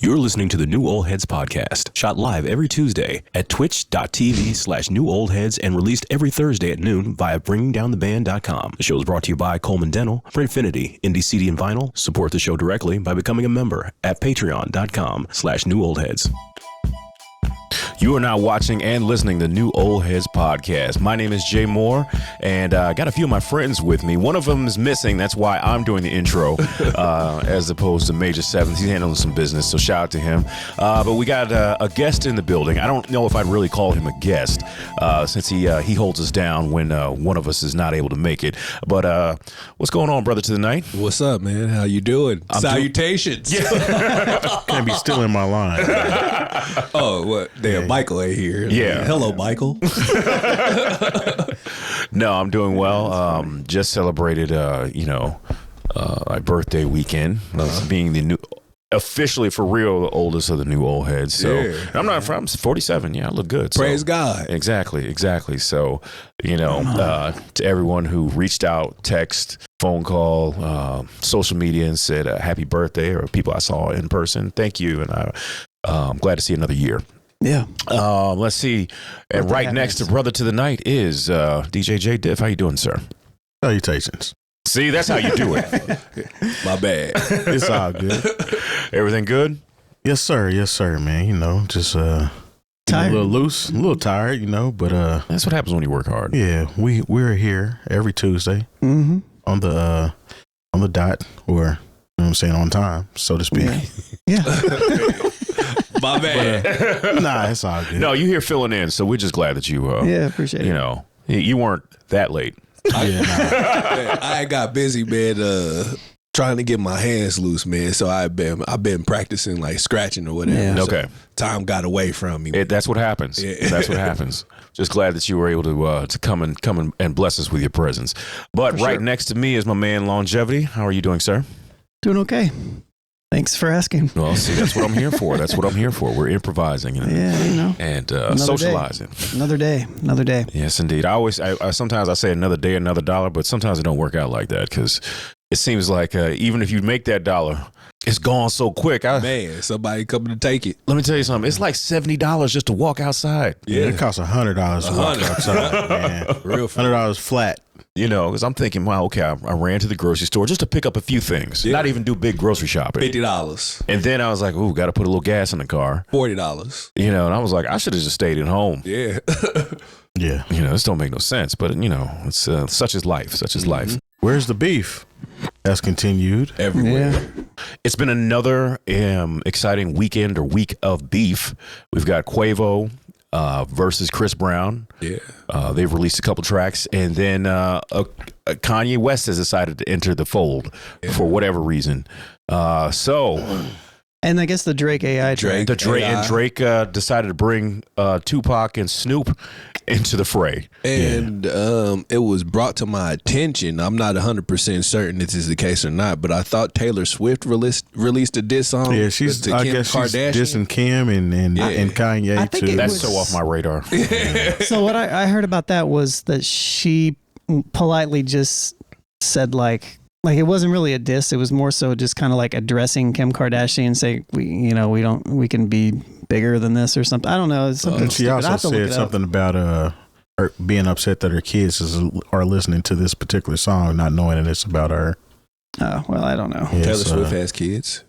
You're listening to the New Old Heads podcast, shot live every Tuesday at twitch.tv/newoldheads and released every Thursday at noon via bringingdowntheband.com. The show is brought to you by Coleman Dental, Printfinity, Indie CD and Vinyl. Support the show directly by becoming a member at patreon.com/newoldheads. You are now watching and listening to New Old Heads podcast. My name is Jay Moore, and I got a few of my friends with me. One of them is missing. That's why I'm doing the intro as opposed to Major Seventh. He's handling some business, so shout out to him. But we got a guest in the building. I don't know if I'd really call him a guest since he holds us down when one of us is not able to make it. But what's going on, brother to the night? What's up, man? How you doing? Salutations. Can't be still in my line. Oh, what? Damn, Michael ain't here. Yeah. Hello, Michael. No, I'm doing well. Just celebrated, my birthday weekend. Being the new, officially for real, the oldest of the New Old Heads. So I'm 47. Yeah, I look good. Praise God. Exactly. So, to everyone who reached out, text, phone call, social media, and said happy birthday, or people I saw in person, thank you, and I'm glad to see another year. Yeah. Let's see. And right next to brother to the night is DJ Jay Diff. How you doing, sir? Salutations. See, that's how you do it. My bad. It's all good. Everything good? Yes, sir, man. Just tired. A little loose, a little tired, but That's what happens when you work hard. yeah, we're here every Tuesday on the dot, or I'm saying on time, so to speak. Yeah. My bad. Nah, it's all good. No, you here filling in, so we're just glad that you Appreciate it. You weren't that late. I got busy, man, trying to get my hands loose, man. So I've been practicing like scratching or whatever. Yeah. So Okay. time got away from me. That's what happens. Yeah. That's what happens. Just glad that you were able to come and bless us with your presence. But For right sure. next to me is my man Lonegevity. How are you doing, sir? Doing okay. Thanks for asking. Well, see, that's what I'm here for. We're improvising Yeah, and Another socializing. Another day. Yes, indeed. I sometimes I say another day, another dollar, but sometimes it don't work out like that because it seems like even if you make that dollar, it's gone so quick. Man, somebody coming to take it. Let me tell you something. It's like $70 just to walk outside. Yeah, it costs $100 to walk $100. outside, man. Real $100 flat. Because I'm thinking, wow, okay, I ran to the grocery store just to pick up a few things, not even do big grocery shopping. $50. And then I was like, ooh, got to put a little gas in the car. $40. And I was like, I should have just stayed at home. Yeah. Yeah. This don't make no sense, but it's such is life. Where's the beef? That's continued. Everywhere. Yeah. It's been another exciting weekend or week of beef. We've got Quavo versus Chris Brown. Yeah. They've released a couple tracks, and then Kanye West has decided to enter the fold for whatever reason. And I guess the Drake AI track. Drake decided to bring Tupac and Snoop into the fray. And it was brought to my attention. I'm not 100% certain this is the case or not, but I thought Taylor Swift released a diss song. Yeah, to she's Kim Kardashian. she's dissing Kim and Kanye I think too. That's so off my radar. So what I heard about that was that she politely just said like it wasn't really a diss. It was more so just kind of like addressing Kim Kardashian and say we can be bigger than this or something. I don't know. It's something And she stupid. I also have to look said it something about her being upset that her kids are listening to this particular song, not knowing that it's about her. Oh, well, I don't know. Yeah, Taylor so- Swift has kids.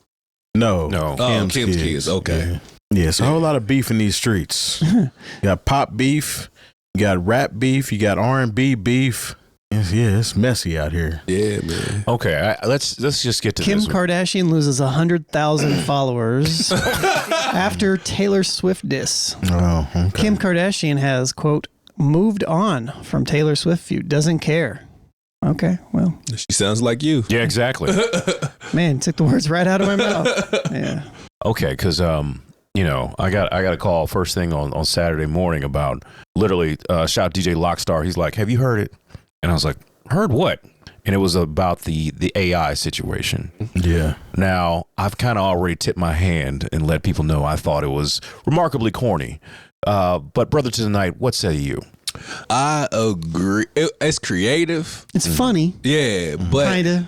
No. Oh, Kim's kids. Okay. Yeah, it's a whole lot of beef in these streets. You got pop beef, you got rap beef, you got R&B beef. It's messy out here. Yeah, man. Okay, let's just get to Kim this. Kardashian loses 100,000 followers after Taylor Swift diss. Oh, okay. Kim Kardashian has, quote, moved on from Taylor Swift feud. Doesn't care. Okay, well. She sounds like you. Yeah, exactly. Man, took the words right out of my mouth. Yeah. Okay, because I got a call first thing on Saturday morning about literally shout DJ Lockstar. He's like, have you heard it? And I was like, heard what? And it was about the AI situation. Yeah. Now, I've kind of already tipped my hand and let people know I thought it was remarkably corny. But brother to the night, what say you? I agree. It's creative. It's funny. Yeah, but Kinda.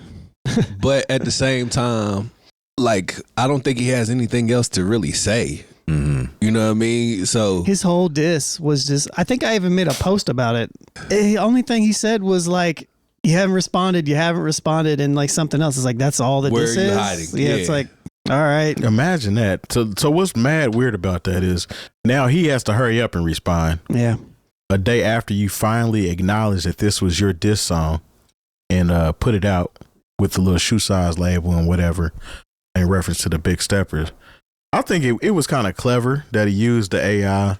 but at the same time, like, I don't think he has anything else to really say. Mm-hmm. You know what I mean? So his whole diss was just, I think I even made a post about it. The only thing he said was like, you haven't responded, and like something else. It's like, that's all that this is. Where are you hiding? Yeah, it's like, all right. Imagine that. So what's mad weird about that is now he has to hurry up and respond. Yeah. A day after you finally acknowledge that this was your diss song and put it out with the little shoe size label and whatever in reference to the Big Steppers. I think it was kind of clever that he used the AI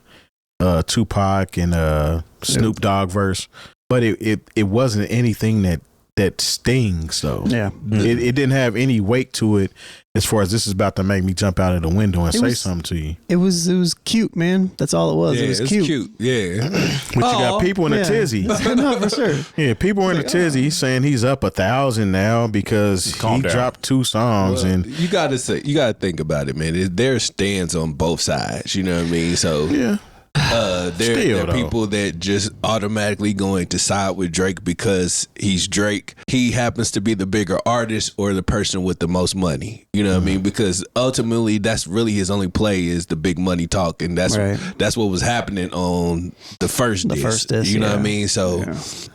Tupac and Snoop Dogg verse, but it wasn't anything that stings though. Yeah. It didn't have any weight to it as far as this is about to make me jump out of the window and say something to you. It was cute, man. That's all it was. Yeah, it was cute. Yeah. But you got people in a tizzy. No, for sure. Yeah, people in a tizzy saying he's up 1,000 now because he dropped 2 songs. Well, and you gotta think about it, man. There's stands on both sides. You know what I mean? So yeah. There are people that just automatically going to side with Drake because he's Drake. He happens to be the bigger artist or the person with the most money. You know what I mean? Because ultimately, that's really his only play is the big money talk, and that's what was happening on the first diss. You know what I mean? So,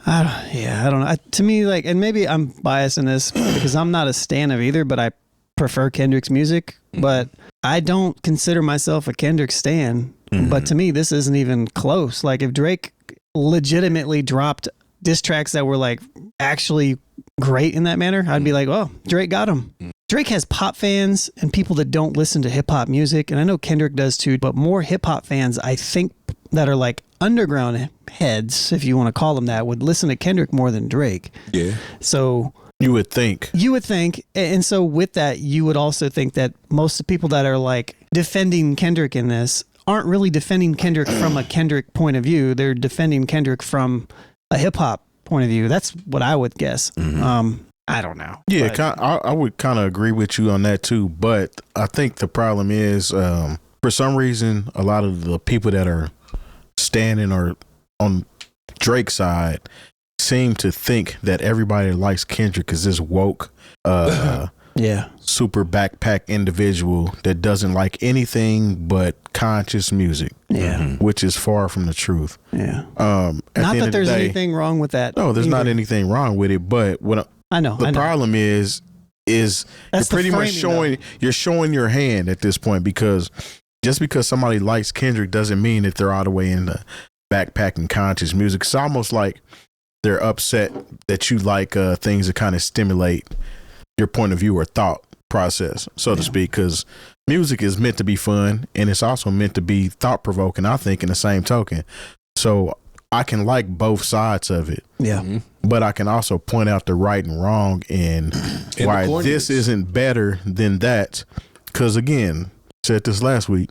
I don't know. To me, like, and maybe I'm biased in this because I'm not a stan of either, but I prefer Kendrick's music. But I don't consider myself a Kendrick stan. But to me, this isn't even close. Like, if Drake legitimately dropped diss tracks that were like actually great in that manner, I'd be like, oh, Drake got him. Drake has pop fans and people that don't listen to hip hop music. And I know Kendrick does too, but more hip hop fans, I think, that are like underground heads, if you want to call them that, would listen to Kendrick more than Drake. Yeah. So you would think. And so with that, you would also think that most of the people that are like defending Kendrick in this aren't really defending Kendrick from a Kendrick point of view. They're defending Kendrick from a hip hop point of view. That's what I would guess. I don't know. Yeah, I would kind of agree with you on that too. But I think the problem is, for some reason, a lot of the people that are standing or on Drake's side seem to think that everybody that likes Kendrick is this woke, super backpack individual that doesn't like anything but conscious music. Which is far from the truth. Not that there's anything wrong with that. No, there's not anything wrong with it. But what the problem is you're pretty much showing your hand at this point, because just because somebody likes Kendrick doesn't mean that they're all the way into backpacking conscious music. It's almost like they're upset that you like things that kind of stimulate your point of view or thought process, so to speak, because music is meant to be fun and it's also meant to be thought provoking, I think, in the same token. So I can like both sides of it. But I can also point out the right and wrong and why this isn't better than that. Because again, said this last week,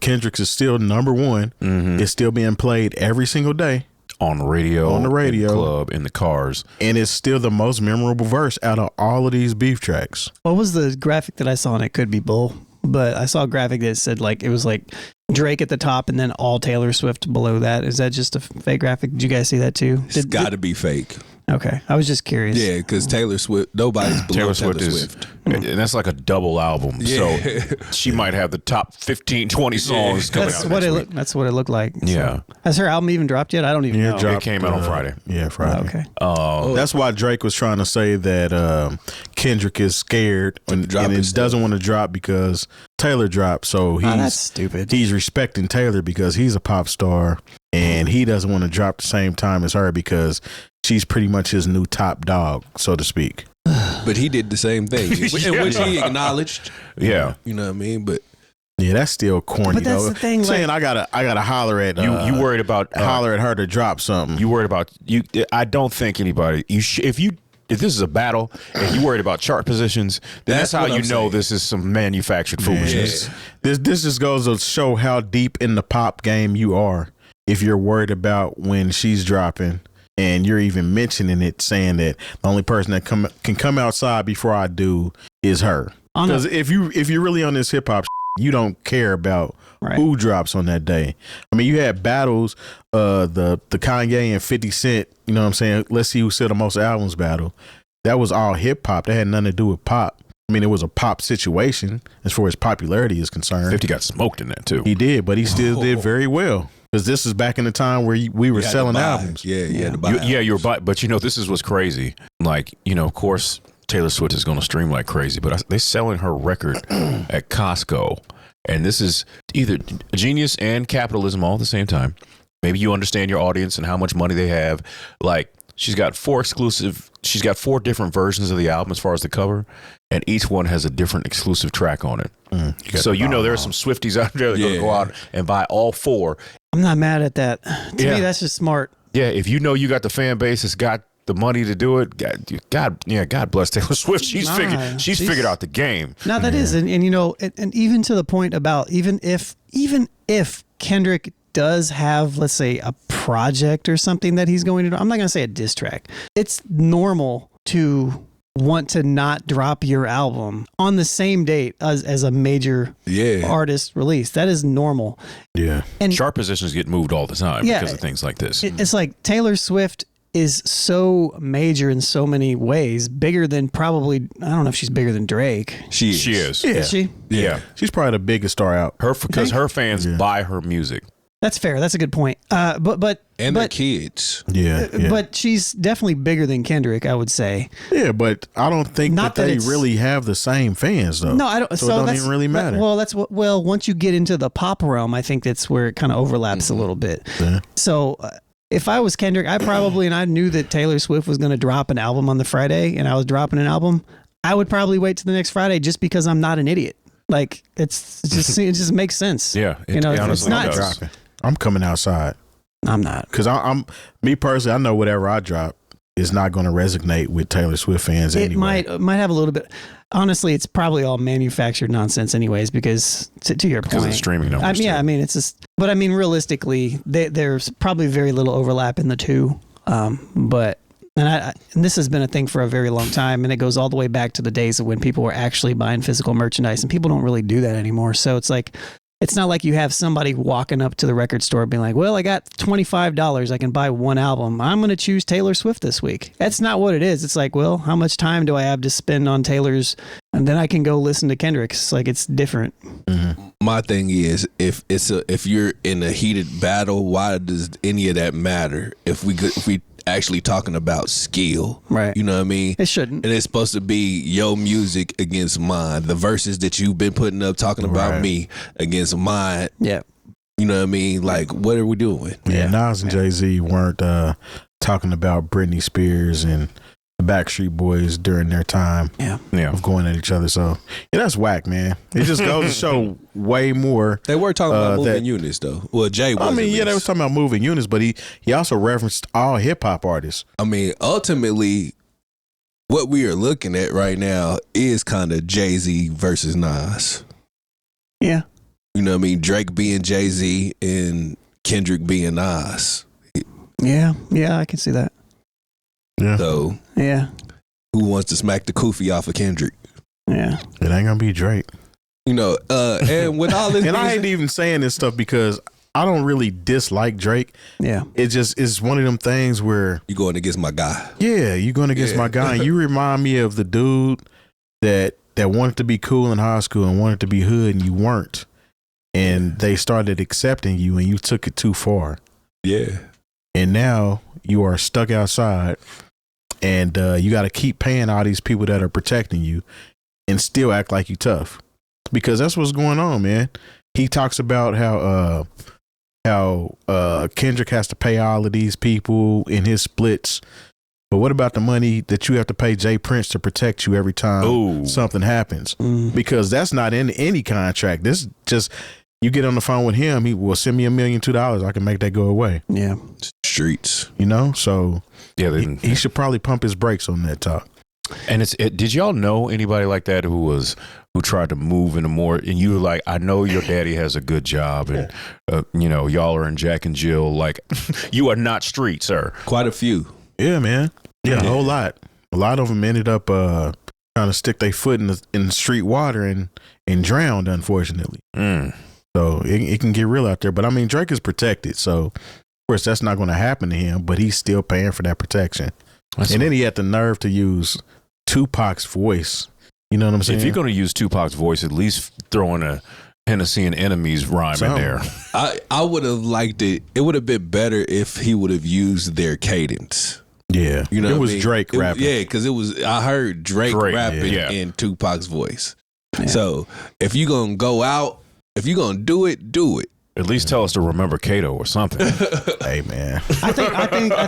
Kendrick's is still number one. It's still being played every single day. On the radio, in the club, in the cars. And it's still the most memorable verse out of all of these beef tracks. What was the graphic that I saw? And it could be bull, but I saw a graphic that said like, it was like Drake at the top and then all Taylor Swift below that. Is that just a fake graphic? Did you guys see that too? It's got to be fake. Okay. I was just curious. Yeah, because Taylor Swift, nobody's below Taylor Swift. And that's like a double album. Yeah. So she might have the top 15, 20 songs coming that's out what next week. That's what it looked like. Yeah. So. Has her album even dropped yet? I don't even know. It came out on Friday. Yeah, Friday. Okay. That's why Drake was trying to say that Kendrick is scared and it doesn't want to drop because Taylor dropped. So that's stupid. He's respecting Taylor because he's a pop star and he doesn't want to drop the same time as her because she's pretty much his new top dog, so to speak. But he did the same thing, which he acknowledged. Yeah, you know what I mean. But yeah, that's still corny. But that's though. the thing. Saying I gotta holler at you. You worried about holler at her to drop something. You worried about you. I don't think anybody. If this is a battle and you worried about chart positions, then that's how you know this is some manufactured foolishness. Yeah. This just goes to show how deep in the pop game you are. If you're worried about when she's dropping. And you're even mentioning it, saying that the only person that can come outside before I do is her. Because if you're really on this hip hop, you don't care about who drops on that day. I mean, you had battles, the Kanye and 50 Cent. You know what I'm saying? Let's see who sell the most albums battle. That was all hip hop. That had nothing to do with pop. I mean, it was a pop situation as far as popularity is concerned. 50 got smoked in that too. He did, but he still did very well. Because this is back in the time where we were selling albums. Yeah, you had to buy albums. Yeah, you were buying. But this is what's crazy. Like, of course, Taylor Swift is going to stream like crazy, but they're selling her record at Costco. And this is either genius and capitalism all at the same time. Maybe you understand your audience and how much money they have. Like, she's got 4 different versions of the album as far as the cover, and each one has a different exclusive track on it. So there are some Swifties out there that are going to go out and buy all 4. I'm not mad at that. To me, that's just smart. Yeah, if you got the fan base that's got the money to do it, God bless Taylor Swift. She's figured out the game. No, that is, and even to the point about even if Kendrick does have, let's say, a project or something that he's going to do, I'm not going to say a diss track. It's normal to want to not drop your album on the same date as a major artist release. That is normal. Yeah. And chart positions get moved all the time because of things like this. It's like Taylor Swift is so major in so many ways, bigger than probably, I don't know if she's bigger than Drake. She is. Yeah. Is she? Yeah. She's probably the biggest star out. Because her fans buy her music. That's fair. That's a good point. But their kids. Yeah. But she's definitely bigger than Kendrick, I would say. Yeah, but I don't think that they really have the same fans, though. No, I don't. So it doesn't even really matter. Once you get into the pop realm, I think that's where it kind of overlaps a little bit. Yeah. So if I was Kendrick, I knew that Taylor Swift was going to drop an album on the Friday, and I was dropping an album, I would probably wait to the next Friday just because I'm not an idiot. Like it just makes sense. Yeah, it's not dropping. I'm coming outside. I'm not. Because I'm me personally, I know whatever I drop is not going to resonate with Taylor Swift fans anyway. It might have a little bit. Honestly, it's probably all manufactured nonsense anyways, because to your point. Because of the streaming numbers. It's just, but realistically, there's probably very little overlap in the two. But this has been a thing for a very long time, and it goes all the way back to the days of when people were actually buying physical merchandise, and people don't really do that anymore. So it's like, it's not like you have somebody walking up to the record store being like, well, I got $25. I can buy one album. I'm going to choose Taylor Swift this week. That's not what it is. It's like, well, how much time do I have to spend on Taylor's? And then I can go listen to Kendrick's. Like, it's different. Mm-hmm. My thing is, if you're in a heated battle, why does any of that matter? If we actually talking about skill, right? You know what I mean? It shouldn't. And it's supposed to be your music against mine. The verses that you've been putting up talking about me against mine. Yeah. You know what I mean? Like, what are we doing? Yeah. Nas and Jay-Z weren't talking about Britney Spears and the Backstreet Boys during their time of going at each other. So that's whack, man. It just goes to show way more. They were talking about moving units, though. Well, Jay was. they were talking about moving units, but he also referenced all hip hop artists. I mean, ultimately, what we are looking at right now is kind of Jay-Z versus Nas. Yeah. You know what I mean? Drake being Jay-Z and Kendrick being Nas. Yeah, I can see that. Yeah. So, who wants to smack the kufi off of Kendrick? Yeah. It ain't gonna be Drake. And with all this, and I hate even saying this stuff because I don't really dislike Drake. Yeah. It just is one of them things where you going against my guy. Yeah, you going against my guy. And you remind me of the dude that wanted to be cool in high school and wanted to be hood, and you weren't. And they started accepting you, and you took it too far. Yeah. And now you are stuck outside, and you got to keep paying all these people that are protecting you and still act like you tough, because that's what's going on, man. He talks about how Kendrick has to pay all of these people in his splits. But what about the money that you have to pay Jay Prince to protect you every time something happens? Because that's not in any contract. This just, you get on the phone with him, he will send me $1 million, $2. I can make that go away. Yeah. Streets. So he should probably pump his brakes on that talk. And did y'all know anybody like that who tried to move into more, and you were like, I know your daddy has a good job, and y'all are in Jack and Jill, like you are not street, sir. Quite a few. Yeah, man. Yeah, a whole lot. A lot of them ended up trying to stick their foot in the street water and drowned, unfortunately. So it can get real out there. But I mean, Drake is protected, so of course that's not going to happen to him, but he's still paying for that protection. Then he had the nerve to use Tupac's voice, You know what I'm saying? If you're going to use Tupac's voice, at least throw in a Hennessy and Enemies rhyme in there. I would have liked it. It would have been better if he would have used their cadence. Yeah, you know, it was Drake rapping. Yeah, because I heard Drake rapping in Tupac's voice. Yeah. So if you're gonna go out, if you're gonna do it, do it. At least tell us to remember Kato or something. Hey man, I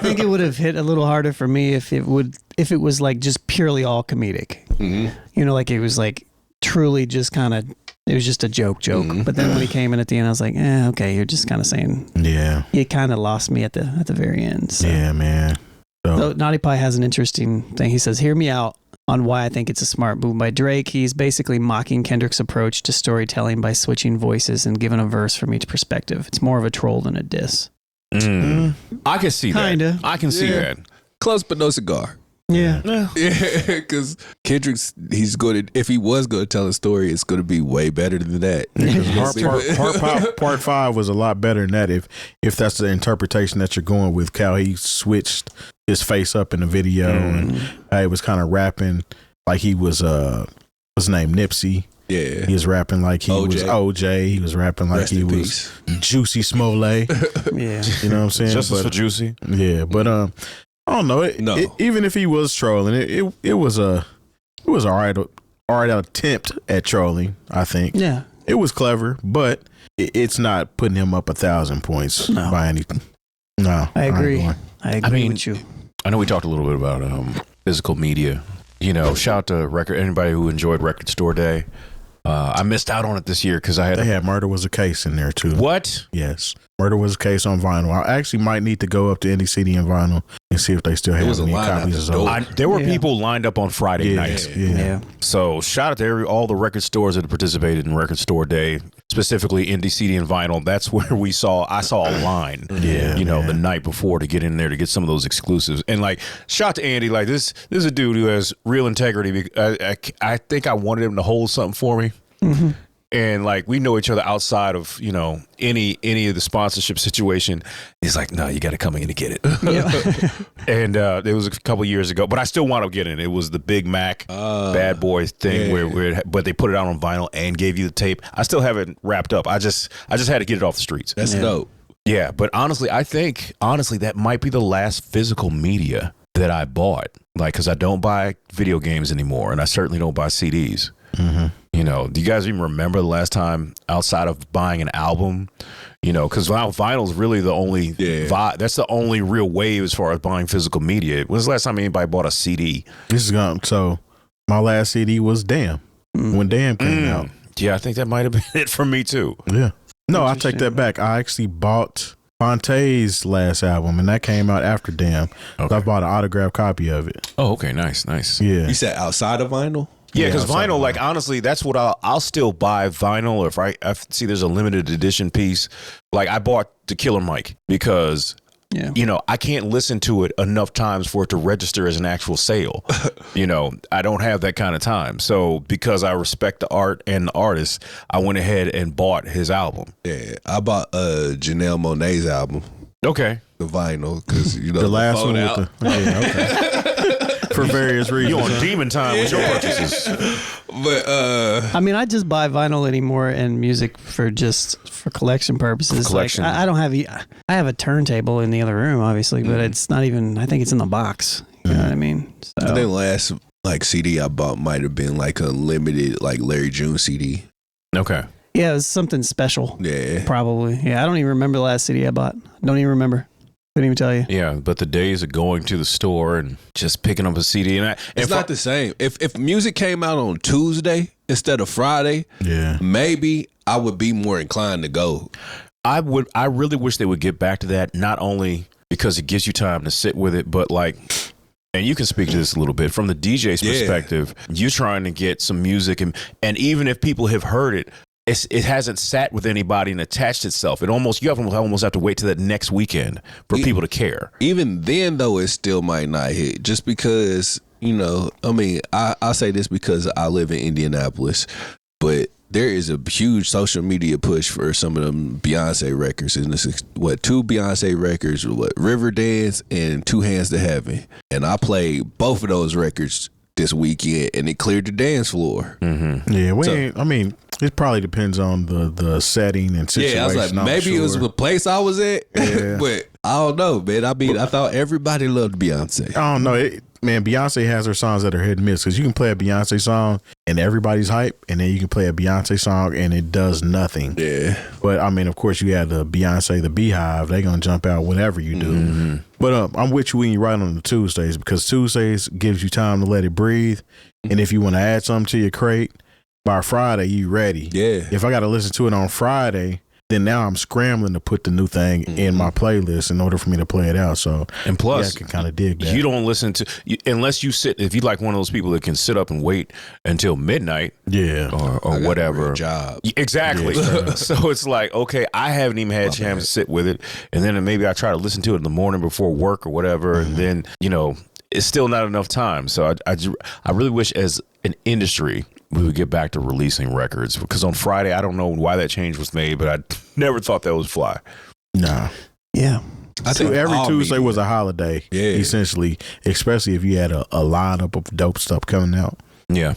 think it would have hit a little harder for me if it was like just purely all comedic. Mm-hmm. You know, like it was like truly just kind of. It was just a joke. Mm-hmm. But then when he came in at the end, I was like, okay, you're just kind of saying, yeah. You kind of lost me at the very end. So. Yeah, man. So Naughty Pie has an interesting thing. He says, "Hear me out on why I think it's a smart move by Drake. He's basically mocking Kendrick's approach to storytelling by switching voices and giving a verse from each perspective. It's more of a troll than a diss." I can see that. I can see that. Close but no cigar. Yeah, because Kendrick's if he was going to tell a story, it's going to be way better than that. Part 5 was a lot better than that. If that's the interpretation that you're going with, Cal, he switched his face up in the video and he was kind of rapping like he was what's his name, Nipsey. Yeah, he was rapping like he was OJ. He was rapping like he was Juicy Smollett. Yeah, you know what I'm saying? Justice for Juicy. Yeah, but I don't know. Even if he was trolling, it was all right attempt at trolling. I think. Yeah, it was clever, but it's not putting him up 1,000 points by anything. No, I agree. I agree with you. I know we talked a little bit about physical media. You know, shout out to anybody who enjoyed Record Store Day. I missed out on it this year because they had Murder Was a Case in there too. What? Yes. Murder Was a Case on vinyl. I actually might need to go up to Indie CD and vinyl and see if they still have any copies. There were people lined up on Friday nights. Yeah. So shout out to all the record stores that participated in Record Store Day, specifically Indie CD and vinyl. That's where I saw a line. The night before to get in there to get some of those exclusives. And like, shout out to Andy. Like this is a dude who has real integrity. I think I wanted him to hold something for me. Mm-hmm. And like we know each other outside of any of the sponsorship situation. He's like, no, you got to come in to get it. And it was a couple years ago, but I still wound up getting it. It was the Big Mac Bad Boy thing but they put it out on vinyl and gave you the tape. I still have it wrapped up. I just had to get it off the streets. That's dope. Yeah, but honestly, I think that might be the last physical media that I bought. Like, because I don't buy video games anymore, and I certainly don't buy CDs. Mm-hmm. Do you guys even remember the last time outside of buying an album? Because vinyl is really the only that's the only real wave as far as buying physical media. When's the last time anybody bought a CD? So my last CD was Damn when Damn came out. Yeah, I think that might have been it for me too. Yeah. No, I take that back. I actually bought Fonte's last album, and that came out after Damn. Okay. So I bought an autographed copy of it. Oh, okay, nice. Yeah. You said outside of vinyl? Yeah, because vinyl, like honestly, that's what I'll still buy vinyl. Or if I see there's a limited edition piece, like I bought the Killer Mike because I can't listen to it enough times for it to register as an actual sale. I don't have that kind of time. So because I respect the art and the artist, I went ahead and bought his album. Yeah, I bought Janelle Monáe's album. Okay, the vinyl because the last one out. Okay. For various reasons. You're on demon time with your purchases. But I just buy vinyl anymore and music for collection purposes. For collection. Like, I don't have I have a turntable in the other room, obviously, but it's not even. I think it's in the box. You know what I mean? So. I think last CD I bought might have been like a limited Larry June CD. Okay. Yeah, it was something special. Yeah. Probably. Yeah, I don't even remember the last CD I bought. Don't even remember. Couldn't even tell you. Yeah, but the days of going to the store and just picking up a CD it's not the same. If music came out on Tuesday instead of Friday, maybe I would be more inclined to go. I really wish they would get back to that, not only because it gives you time to sit with it, but and you can speak to this a little bit from the DJ's perspective. You're trying to get some music, and even if people have heard it, it hasn't sat with anybody and attached itself. You almost have to wait till that next weekend for people to care. Even then, though, it still might not hit. Just because, I say this because I live in Indianapolis, but there is a huge social media push for some of them Beyonce records. And this is, 2 Beyonce records, Riverdance and 2 Hands to Heaven. And I played both of those records this weekend, and it cleared the dance floor. Mm-hmm. Yeah, it probably depends on the setting and situation. Yeah, I was like, maybe it was the place I was at, but I don't know, man. I thought everybody loved Beyonce. I don't know, Beyonce has her songs that are hit and miss, because you can play a Beyonce song and everybody's hype, and then you can play a Beyonce song and it does nothing. Yeah, but of course, you have the Beyonce, the Beehive. They gonna jump out whatever you do. Mm-hmm. But I'm with you when you write on the Tuesdays, because Tuesdays gives you time to let it breathe, and if you want to add something to your crate, by Friday, you ready. Yeah. If I got to listen to it on Friday, then now I'm scrambling to put the new thing in my playlist in order for me to play it out. So, and plus, I can kind of dig that. You don't listen to, unless you sit, if you like one of those people that can sit up and wait until midnight. Yeah. Or whatever. Job. Exactly. Yeah. So it's like, okay, I haven't even had a chance to sit with it. And then maybe I try to listen to it in the morning before work or whatever. And then, it's still not enough time. So I really wish as an industry, we would get back to releasing records, because on Friday, I don't know why that change was made, but I never thought that was fly. Nah. Yeah. I think every Tuesday was a holiday, essentially, especially if you had a lineup of dope stuff coming out. Yeah.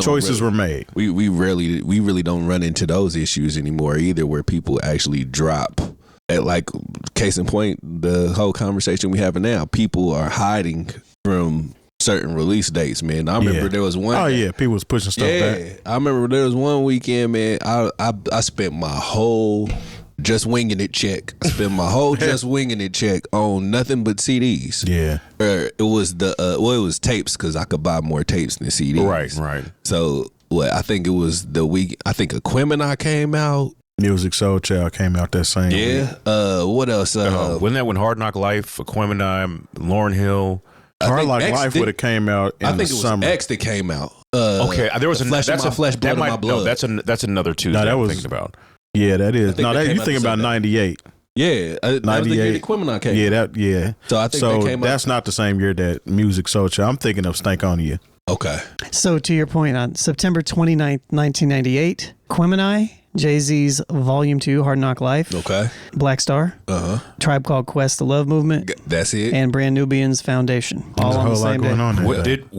Choices were made. We really don't run into those issues anymore either, where people actually drop. At, like, case in point, the whole conversation we having now, people are hiding from certain release dates, man. I remember there was one. Oh yeah, people was pushing stuff back. I remember there was one weekend, man. I spent my whole just winging it check. I spent my whole just winging it check on nothing but CDs. Yeah, it was it was tapes, because I could buy more tapes than CDs. Right. So I think it was the week. I think Aquemini came out. Music Soul Child came out that same week. What else? Wasn't that when Hard Knock Life, Aquemini, Lauryn Hill? Hard Knock Life would have came out in the summer. I think it was X that came out. Okay, there was Flesh of my flesh, blood of my blood. No, that's another Tuesday I'm thinking about. Yeah, that is. No, you thinking about 98. Yeah, that was the year that Aquemini came out. Yeah. So I think that's not the same year that Music Soul Child. I'm thinking of Stankonia. Okay. So to your point, on September 29th, 1998, Aquemini, Jay-Z's Volume 2, Hard Knock Life. Okay. Black Star. Tribe Called Quest, The Love Movement. That's it. And Brand Nubians Foundation. All on the same day.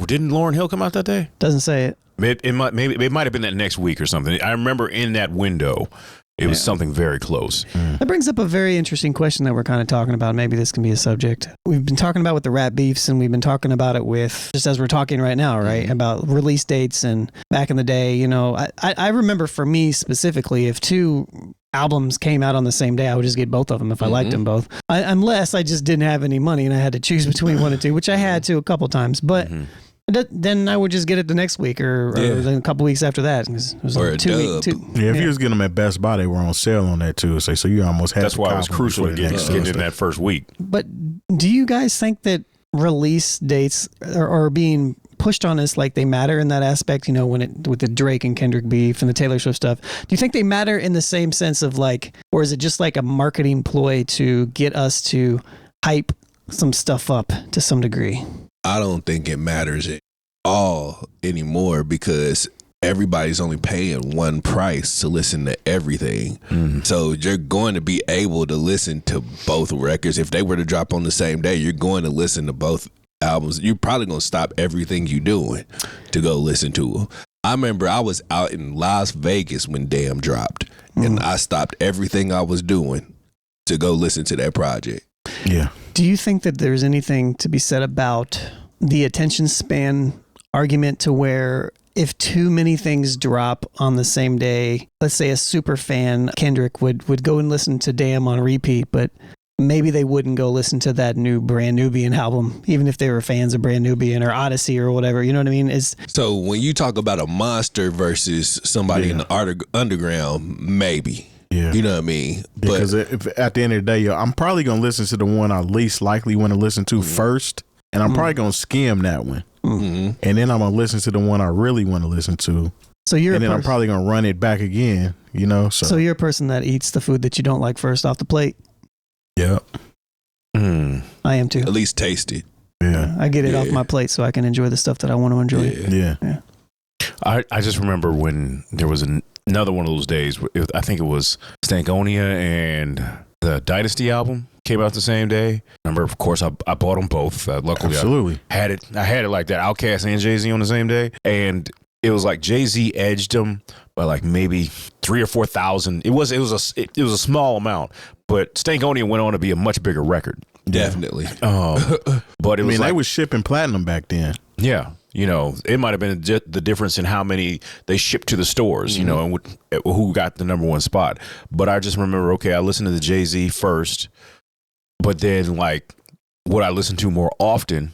Didn't Lauryn Hill come out that day? Doesn't say it. It might have been that next week or something. I remember in that window, it was something very close. That brings up a very interesting question that we're kind of talking about. Maybe this can be a subject. We've been talking about with the rap beefs, and we've been talking about it with, just as we're talking right now, right? About release dates. And back in the day, I remember for me specifically, if two albums came out on the same day, I would just get both of them if I liked them both. Unless I just didn't have any money and I had to choose between one and two, which I had to a couple times. But then I would just get it the next week or then a couple weeks after that. It was or like a dub. If you was getting them at Best Buy, they were on sale on that Tuesday, so you almost had. That's why it was crucial to get in that first week. But do you guys think that release dates are being pushed on us like they matter in that aspect? With the Drake and Kendrick beef and the Taylor Swift stuff, do you think they matter in the same sense of like, or is it just like a marketing ploy to get us to hype some stuff up to some degree? I don't think it matters at all anymore, because everybody's only paying one price to listen to everything. So you're going to be able to listen to both records. If they were to drop on the same day, you're going to listen to both albums. You're probably going to stop everything you're doing to go listen to them. I remember I was out in Las Vegas when Damn dropped, and I stopped everything I was doing to go listen to that project. Yeah. Do you think that there's anything to be said about the attention span argument, to where if too many things drop on the same day, let's say a super fan, Kendrick, would go and listen to Damn on repeat, but maybe they wouldn't go listen to that new Brand Nubian album, even if they were fans of Brand Nubian or Odyssey or whatever, you know what I mean? So when you talk about a monster versus somebody in the underground, maybe. Yeah. You know what I mean? Because if at the end of the day, I'm probably going to listen to the one I least likely want to listen to first, and I'm probably going to skim that one. And then I'm going to listen to the one I really want to listen to. I'm probably going to run it back again, So you're a person that eats the food that you don't like first off the plate? Yep. I am too. At least taste it. Yeah. I get it off my plate so I can enjoy the stuff that I want to enjoy. Yeah. I just remember when there was another one of those days. I think it was Stankonia and the Dynasty album. came out the same day. Remember, of course, I bought them both. Luckily, absolutely. I had it like that. Outkast and Jay-Z on the same day, and it was like Jay-Z edged them by like maybe 3,000 or 4,000. It was a small amount, but Stankonia went on to be a much bigger record. Definitely. But it was they was shipping platinum back then. Yeah. It might have been the difference in how many they shipped to the stores, and who got the number one spot. But I just remember, I listened to the Jay-Z first, but then like what I listened to more often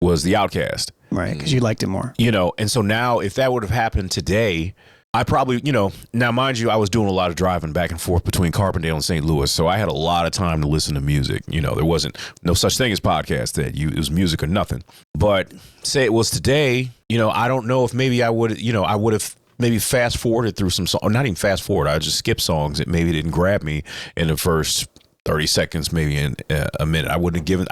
was the Outkast. Right, because you liked it more. And so now if that would have happened today, I probably, now mind you, I was doing a lot of driving back and forth between Carbondale and St. Louis, so I had a lot of time to listen to music. There wasn't no such thing as podcasts then. It was music or nothing. But say it was today, I don't know if maybe I would have maybe fast forwarded through some songs, or not even fast forward. I just skipped songs that maybe didn't grab me in the first 30 seconds, maybe in a minute. I wouldn't have given.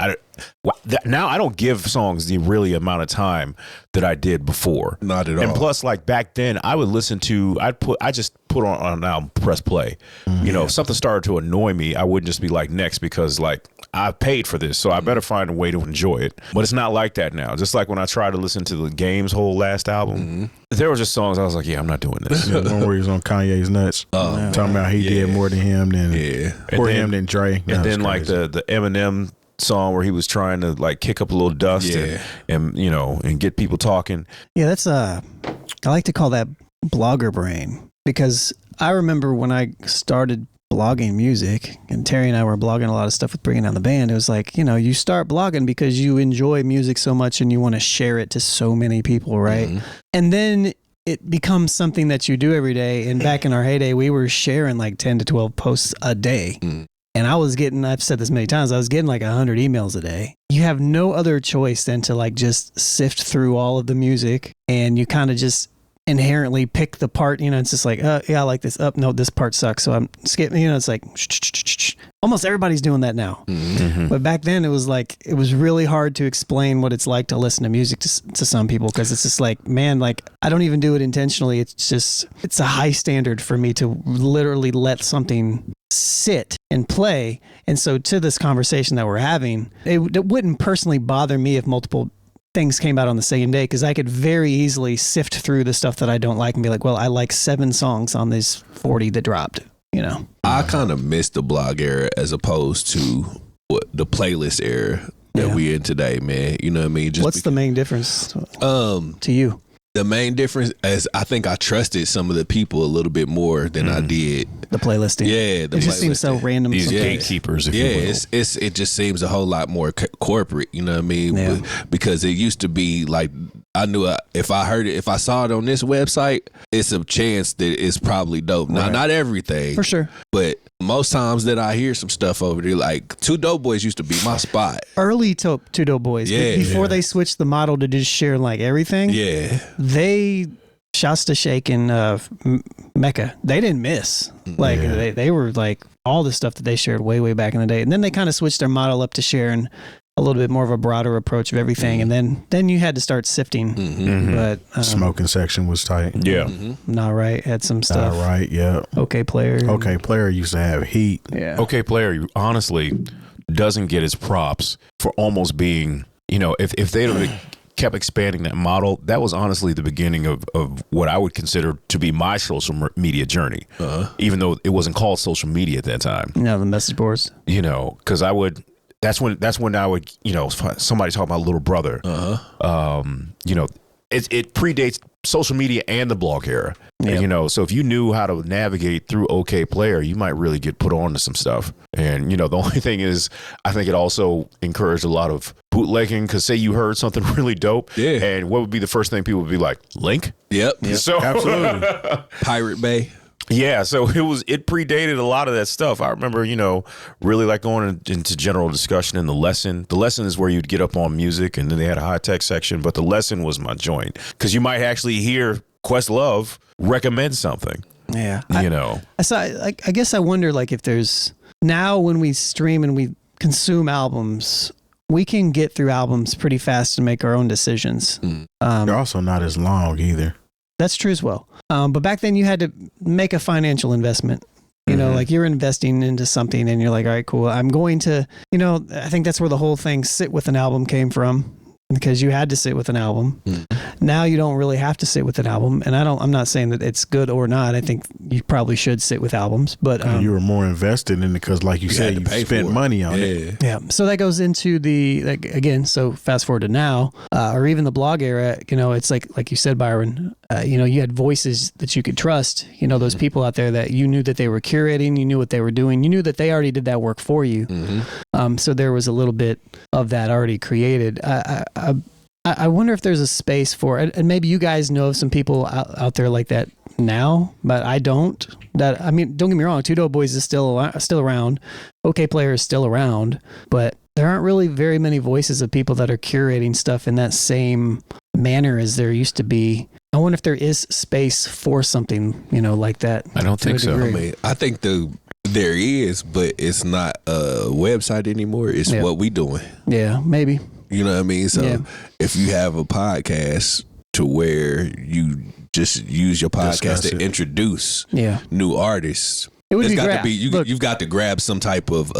Now I don't give songs the really amount of time that I did before. Not at all. And plus, like back then, I would listen to. I just put on an album, press play. If something started to annoy me, I wouldn't just be like next, because like I paid for this, so I better find a way to enjoy it. But it's not like that now. Just like when I tried to listen to the Game's whole last album, there were just songs I was like, yeah, I'm not doing this. The one where he was on Kanye's nuts, talking about he did more than him than him than Dre. And then like the Eminem song where he was trying to like kick up a little dust and get people talking. Yeah, that's I like to call that blogger brain, because I remember when I started blogging music, and Terry and I were blogging a lot of stuff with Bringing Down the Band. It was like, you start blogging because you enjoy music so much and you want to share it to so many people, right? And then it becomes something that you do every day. And back in our heyday, we were sharing like 10 to 12 posts a day. And I've said this many times, I was getting like 100 emails a day. You have no other choice than to like just sift through all of the music, and you kind of just inherently pick the part, it's just like, yeah, I like this. No, this part sucks, so I'm skipping. It's like almost everybody's doing that now. But back then it was really hard to explain what it's like to listen to music to some people, because it's just like, man, like I don't even do it intentionally. It's a high standard for me to literally let something sit and play. And so to this conversation that we're having, it wouldn't personally bother me if multiple things came out on the same day, because I could very easily sift through the stuff that I don't like and be like, well, I like 7 songs on these 40 that dropped, I kind of miss the blog era as opposed to the playlist era that we're in today, man. You know what I mean? What's the main difference to you? The main difference is I think I trusted some of the people a little bit more than I did the playlisting. Yeah, it just seems so random. These gatekeepers, if you will. It just seems a whole lot more corporate. You know what I mean? Yeah. Because it used to be like, I knew if I saw it on this website, it's a chance that it's probably dope. Now, not everything, for sure, but most times that I hear some stuff over there, like Two Dope Boys used to be my spot. Early Two Dope Boys, before they switched the model to just share like everything. Yeah, they Shasta Shake and Mecca, they didn't miss. Like they were like all the stuff that they shared way back in the day, and then they kind of switched their model up to sharing a little bit more of a broader approach of everything, and then you had to start sifting. But Smoking Section was tight. Yeah, Not Right had some stuff. Not Right, yeah. OK Player. OK Player used to have heat. Yeah. OK Player honestly doesn't get its props for almost being, if they'd have kept expanding that model, that was honestly the beginning of what I would consider to be my social media journey, even though it wasn't called social media at that time. The message boards. Because I would. That's when I would, somebody talk about Little Brother. It predates social media and the blog era. Yep. So if you knew how to navigate through OK Player, you might really get put on to some stuff. And, the only thing is, I think it also encouraged a lot of bootlegging, because say you heard something really dope. Yeah. And what would be the first thing people would be like? Link? Yep. So absolutely. Pirate Bay. Yeah, so it predated a lot of that stuff. I remember, really like going into general discussion in the lesson. The lesson is where you'd get up on music, and then they had a high tech section, but the lesson was my joint, because you might actually hear Questlove recommend something. Yeah, I guess I wonder, like, if there's now when we stream and we consume albums, we can get through albums pretty fast and make our own decisions. They're also not as long either. That's true as well. But back then you had to make a financial investment, You know, like you're investing into something and you're like, all right, cool. I'm going to, you know, I think that's where the whole thing sit with an album came from, because you had to sit with an album. Now you don't really have to sit with an album. And I'm not saying that it's good or not. I think you probably should sit with albums, but you were more invested in it because, like you said, you spent money on it. Yeah. So that goes into again, so fast forward to now, or even the blog era, you know, it's like you said, Byron, you know, you had voices that you could trust, you know, those people out there that you knew that they were curating, you knew what they were doing, you knew that they already did that work for you. So there was a little bit of that already created. I wonder if there's a space for it, and maybe you guys know of some people out there like that now, but I don't. That, I mean, don't get me wrong, Two Dope Boys is still around, OK Player is still around, but there aren't really very many voices of people that are curating stuff in that same manner as there used to be. I wonder if there is space for something, you know, like that. I don't think so. I mean, I think there is, but it's not a website anymore. It's what we doing. Yeah, maybe. You know what I mean? So if you have a podcast to where you just use your podcast to introduce new artists, it would you've got to grab some type of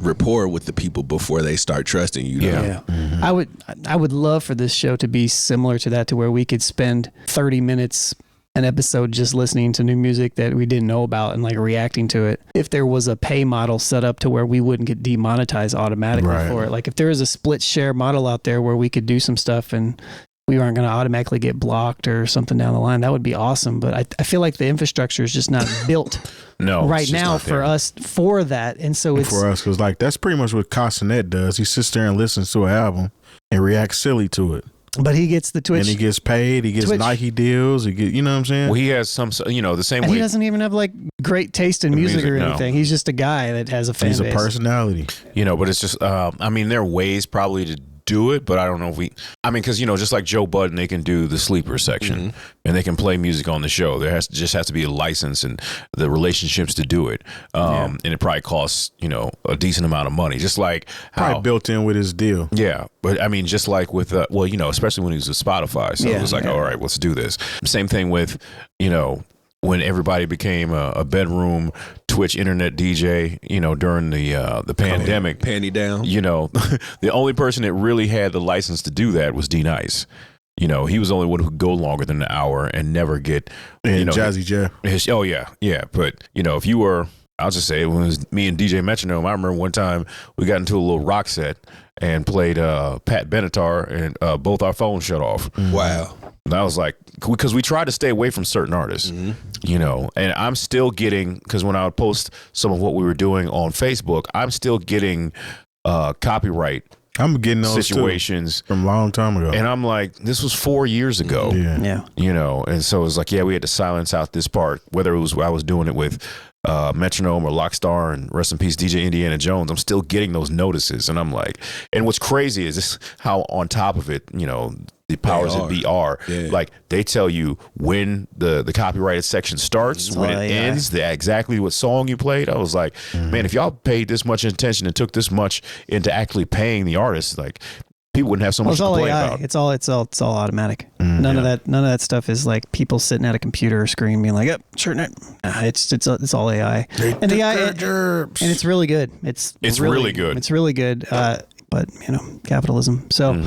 rapport with the people before they start trusting you. I would love for this show to be similar to that, to where we could spend 30 minutes an episode just listening to new music that we didn't know about and like reacting to it. If there was a pay model set up to where we wouldn't get demonetized automatically for it, like if there is a split share model out there where we could do some stuff and we aren't going to automatically get blocked or something down the line, that would be awesome. But I feel like the infrastructure is just not built right now for us for that. And so it's for us, because like that's pretty much what Castanet does. He sits there and listens to an album and reacts silly to it. But he gets the Twitch. And he gets paid. He gets Nike deals. He get, you know what I'm saying? Well, he has some, you know, the same and way. He doesn't even have like great taste in music or anything. He's just a guy that has a fan base. He's a personality. You know, but it's just, I mean, there are ways probably to do it, but I don't know if because, you know, just like Joe Budden, they can do the sleeper section and they can play music on the show. There has to be a license and the relationships to do it. And it probably costs, you know, a decent amount of money, just like probably built in with his deal. Yeah. But I mean, just like with, well, you know, especially when he was with Spotify. So it was like, all right, let's do this. Same thing with, you know, when everybody became a bedroom Twitch internet DJ, you know, during the pandemic. Panty down. You know, the only person that really had the license to do that was D-Nice. You know, he was the only one who could go longer than an hour and never get, you know. Jazzy Jeff. Oh, yeah. But, you know, if you were, I'll just say, when it was me and DJ Metronome, I remember one time we got into a little rock set and played Pat Benatar, and both our phones shut off. Wow. And I was like, because we tried to stay away from certain artists, you know, and I'm still getting, because when I would post some of what we were doing on Facebook, I'm still getting copyright I'm getting those situations from a long time ago. And I'm like, this was 4 years ago. Yeah. You know, and so it was like, we had to silence out this part, whether it was I was doing it with Metronome or Lockstar, and rest in peace DJ Indiana Jones. I'm still getting those notices, and I'm like, and what's crazy is this, how on top of it, you know, the powers that be are like, they tell you when the copyrighted section starts, when it ends, exactly what song you played. I was like, man, if y'all paid this much attention and took this much into actually paying the artist, like, people wouldn't have so much to complain about. It's all automatic. None of that stuff is like people sitting at a computer screen being like, sure. It's all AI. And the AI, and it's really good. It's really good. It's really good. But you know, capitalism. So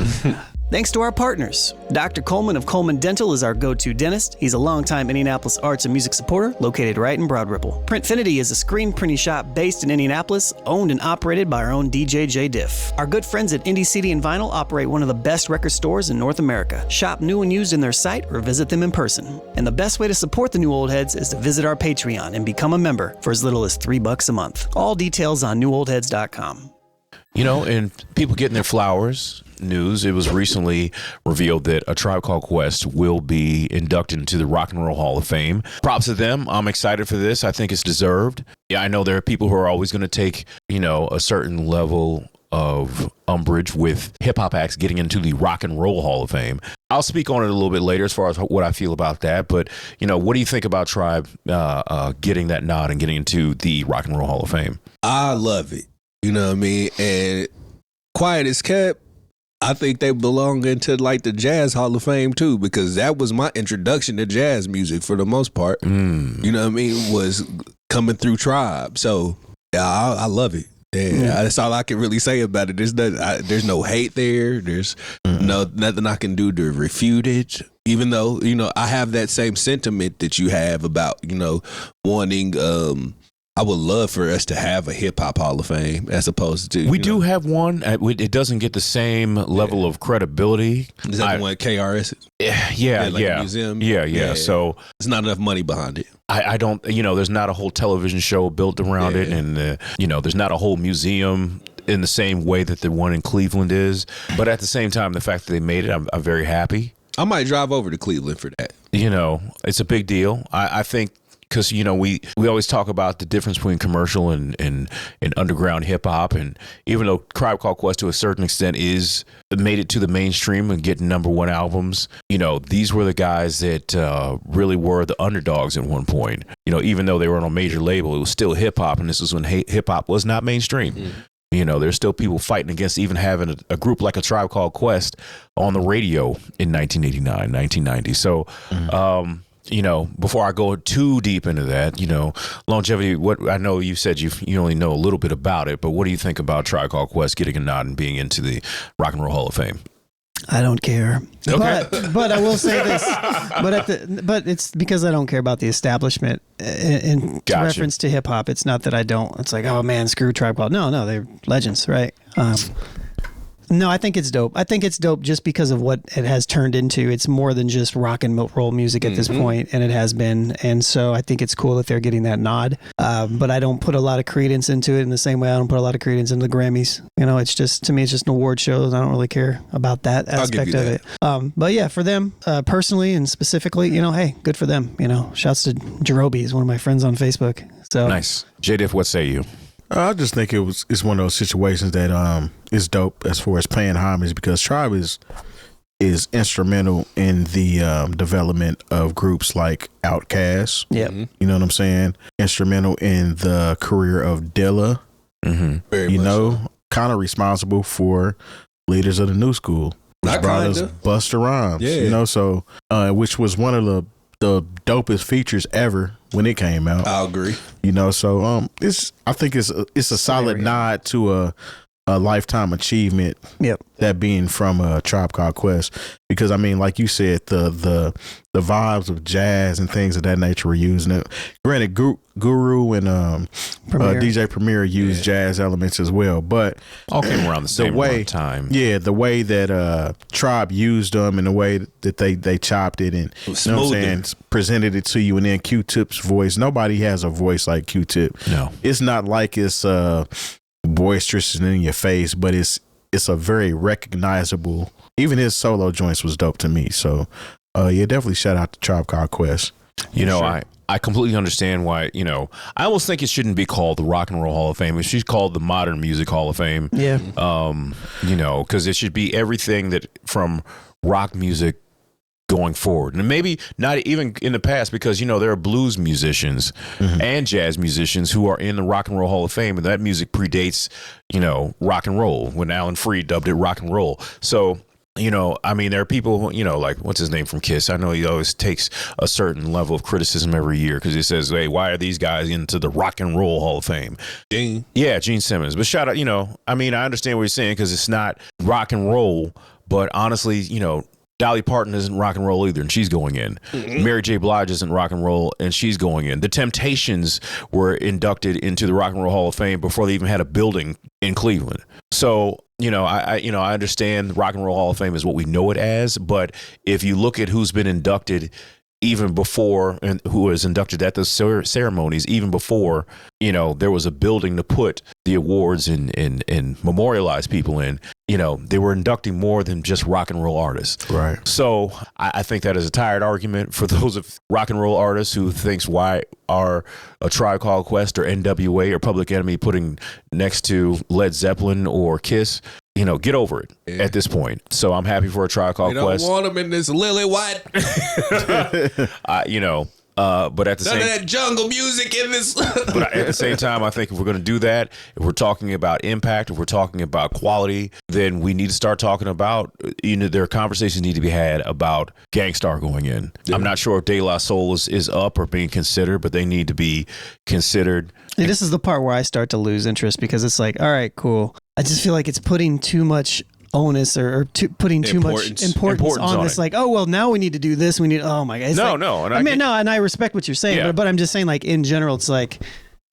thanks to our partners. Dr. Coleman of Coleman Dental is our go-to dentist. He's a longtime Indianapolis arts and music supporter located right in Broad Ripple. Printfinity is a screen printing shop based in Indianapolis, owned and operated by our own DJ Jay Diff. Our good friends at Indie CD and Vinyl operate one of the best record stores in North America. Shop new and used in their site or visit them in person. And the best way to support the New Old Heads is to visit our Patreon and become a member for as little as $3 a month. All details on newoldheads.com. You know, and people getting their flowers. News, it was recently revealed that A Tribe Called Quest will be inducted into the Rock and Roll Hall of Fame. Props to them. I'm excited for this. I think it's deserved. Yeah, I know there are people who are always going to take, you know, a certain level of umbrage with hip hop acts getting into the Rock and Roll Hall of Fame. I'll speak on it a little bit later as far as what I feel about that. But, you know, what do you think about Tribe getting that nod and getting into the Rock and Roll Hall of Fame? I love it. You know what I mean? And quiet as kept, I think they belong into like the Jazz Hall of Fame too, because that was my introduction to jazz music for the most part. You know what I mean? Was coming through Tribe. So yeah, I love it. Yeah, that's all I can really say about it. There's no hate there. There's nothing I can do to refute it. Even though, I have that same sentiment that you have about, wanting, I would love for us to have a hip hop Hall of Fame as opposed to. We do have one. It doesn't get the same level of credibility. Is that the one at KRS? Yeah. Museum? Yeah. So there's not enough money behind it. I don't, there's not a whole television show built around it. And, there's not a whole museum in the same way that the one in Cleveland is. But at the same time, the fact that they made it, I'm very happy. I might drive over to Cleveland for that. It's a big deal. I think because, we always talk about the difference between commercial and underground hip hop. And even though Tribe Called Quest to a certain extent made it to the mainstream and getting #1 albums, these were the guys that really were the underdogs at one point. Even though they were on a major label, it was still hip hop. And this was when hip hop was not mainstream. Mm-hmm. There's still people fighting against even having a group like a Tribe Called Quest on the radio in 1989, 1990. So, before I go too deep into that, Longevity, what I know you said you only know a little bit about it, but what do you think about Tribe Called Quest getting a nod and being into the Rock and Roll Hall of Fame? I don't care. Okay. But I will say this. But it's because I don't care about the establishment. In reference to hip hop, it's not that I don't. It's like, oh man, screw Tribe Called. No, they're legends, right? No, I think it's dope. I think it's dope just because of what it has turned into. It's more than just rock and roll music at this point, and it has been. And so I think it's cool that they're getting that nod. But I don't put a lot of credence into it in the same way I don't put a lot of credence into the Grammys. It's just, to me, it's just an award show. I don't really care about that aspect of it. But yeah, for them personally and specifically, hey, good for them. Shouts to Jerobi. He's one of my friends on Facebook. So nice. Jay Diff, what say you? I just think it's one of those situations that is dope as far as paying homage, because Tribe is instrumental in the development of groups like Outkast. Yeah, you know what I'm saying. Instrumental in the career of Dilla. Mm-hmm. Very much so. Kind of responsible for Leaders of the New School, which brought us Busta Rhymes. Yeah. So which was one of the dopest features ever when it came out. I agree. So I think it's a solid nod to a lifetime achievement. Yep. That being from a Tribe Called Quest, because like you said, the vibes of jazz and things of that nature were using it. Granted, Guru and DJ Premier used jazz elements as well, but all came around the same time. Yeah, the way that Tribe used them and the way that they chopped it and presented it to you, and then Q-Tip's voice. Nobody has a voice like Q-Tip. No, it's not like it's boisterous and in your face, but it's a very recognizable. Even his solo joints was dope to me. So definitely shout out to Tribe Called Quest. I completely understand why, I almost think it shouldn't be called the Rock and Roll Hall of Fame. It should be called the Modern Music Hall of Fame. Yeah. Because it should be everything that from rock music going forward, and maybe not even in the past, because there are blues musicians and jazz musicians who are in the Rock and Roll Hall of Fame, and that music predates rock and roll, when Alan Freed dubbed it rock and roll. So there are people who, like, what's his name from Kiss? I know he always takes a certain level of criticism every year because he says, hey, why are these guys into the Rock and Roll Hall of Fame? Gene Simmons. But shout out, I understand what you're saying, because it's not rock and roll, but honestly, Dolly Parton isn't rock and roll either, and she's going in. Mm-hmm. Mary J. Blige isn't rock and roll, and she's going in. The Temptations were inducted into the Rock and Roll Hall of Fame before they even had a building in Cleveland. So, I understand the Rock and Roll Hall of Fame is what we know it as, but if you look at who's been inducted even before, and who was inducted at those ceremonies, even before, there was a building to put the awards and memorialize people in, they were inducting more than just rock and roll artists. Right. So I think that is a tired argument for those of rock and roll artists who thinks, why are a Tribe Called Quest or NWA or Public Enemy putting next to Led Zeppelin or Kiss? Get over it at this point. So I'm happy for a Tribe Called Quest. We don't want them in this lily white. But at the none same, of that jungle music in this. but at the same time, I think if we're going to do that, if we're talking about impact, if we're talking about quality, then we need to start talking about, there are conversations need to be had about Gangstar going in. Yeah. I'm not sure if De La Soul is up or being considered, but they need to be considered. And this is the part where I start to lose interest because it's like, all right, cool. I just feel like it's putting too much onus or putting too much importance on this. Like, oh, well, now we need to do this. We need, oh my God. And I respect what you're saying, but I'm just saying, like, in general, it's like,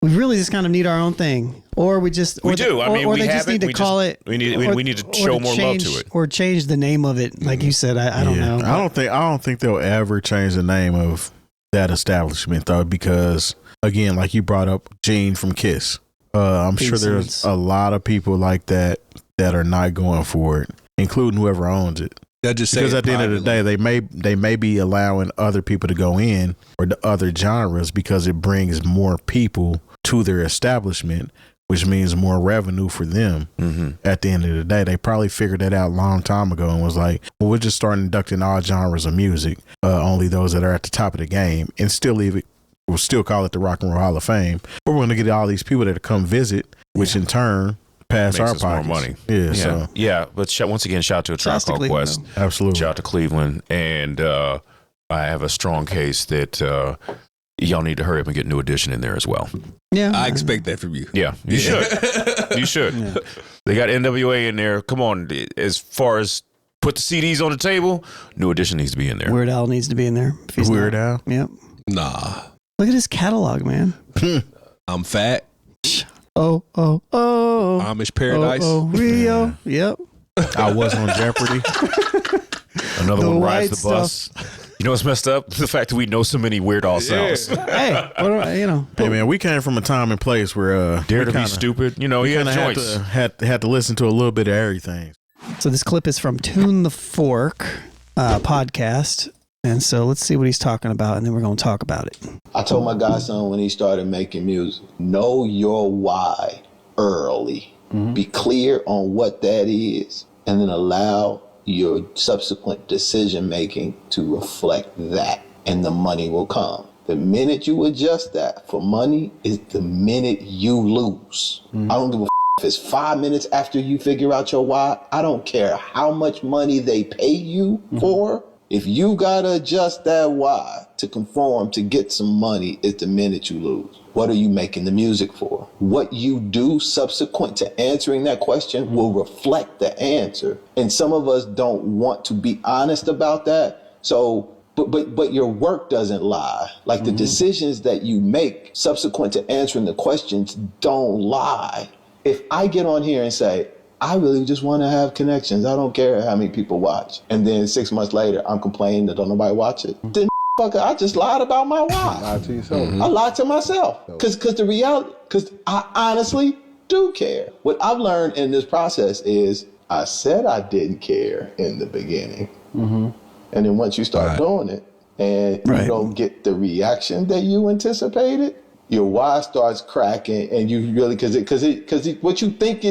we really just kind of need our own thing. Or we just, we do. I mean, or we they just need to call it. We need to show more love to it. Or change the name of it. Like you said, I don't know. I don't think they'll ever change the name of that establishment, though, because, again, like you brought up Gene from Kiss. I'm sure there's a lot of people like that are not going for it, including whoever owns it. Because at the end of the day, they may be allowing other people to go in or the other genres because it brings more people to their establishment, which means more revenue for them. Mm-hmm. At the end of the day, they probably figured that out a long time ago and was like, well, we'll just start inducting all genres of music, only those that are at the top of the game, and we'll still call it the Rock and Roll Hall of Fame. But we're going to get all these people that come visit, which in turn pass our pockets. More money. Yeah. But once again, shout out to A Tribe Called Quest. Absolutely. Shout out to Cleveland. And I have a strong case that y'all need to hurry up and get New Edition in there as well. Yeah. I expect that from you. Yeah, you should. You should. Yeah. They got NWA in there. Come on. As far as put the CDs on the table, New Edition needs to be in there. Weird Al needs to be in there. Weird Al? Yep. Nah. Look at his catalog, man. I'm fat. Oh. Amish Paradise. Oh, Rio. Yep. I was on Jeopardy. Another one rides the bus. You know what's messed up? The fact that we know so many Weird Al songs. Hey, Hey, man, we came from a time and place where Dare to Be Stupid. He had joints. Had to listen to a little bit of everything. So this clip is from Tune the Fork podcast. And so let's see what he's talking about, and then we're going to talk about it. I told my godson when he started making music, know your why early. Mm-hmm. Be clear on what that is, and then allow your subsequent decision making to reflect that, and the money will come. The minute you adjust that for money is the minute you lose. Mm-hmm. I don't give a if it's 5 minutes after you figure out your why. I don't care how much money they pay you for. If you gotta adjust that why to conform to get some money, it's the minute you lose. What are you making the music for? What you do subsequent to answering that question will reflect the answer. And some of us don't want to be honest about that. So, but your work doesn't lie. Like the decisions that you make subsequent to answering the questions don't lie. If I get on here and say, I really just want to have connections. I don't care how many people watch. And then 6 months later, I'm complaining that don't nobody watch it. Then fucker, I just lied about my why. Lied to yourself. I lied to myself. Because the reality, because I honestly do care. What I've learned in this process is I said I didn't care in the beginning. Mm-hmm. And then once you start doing it and you don't get the reaction that you anticipated, your why starts cracking, and you really because what you think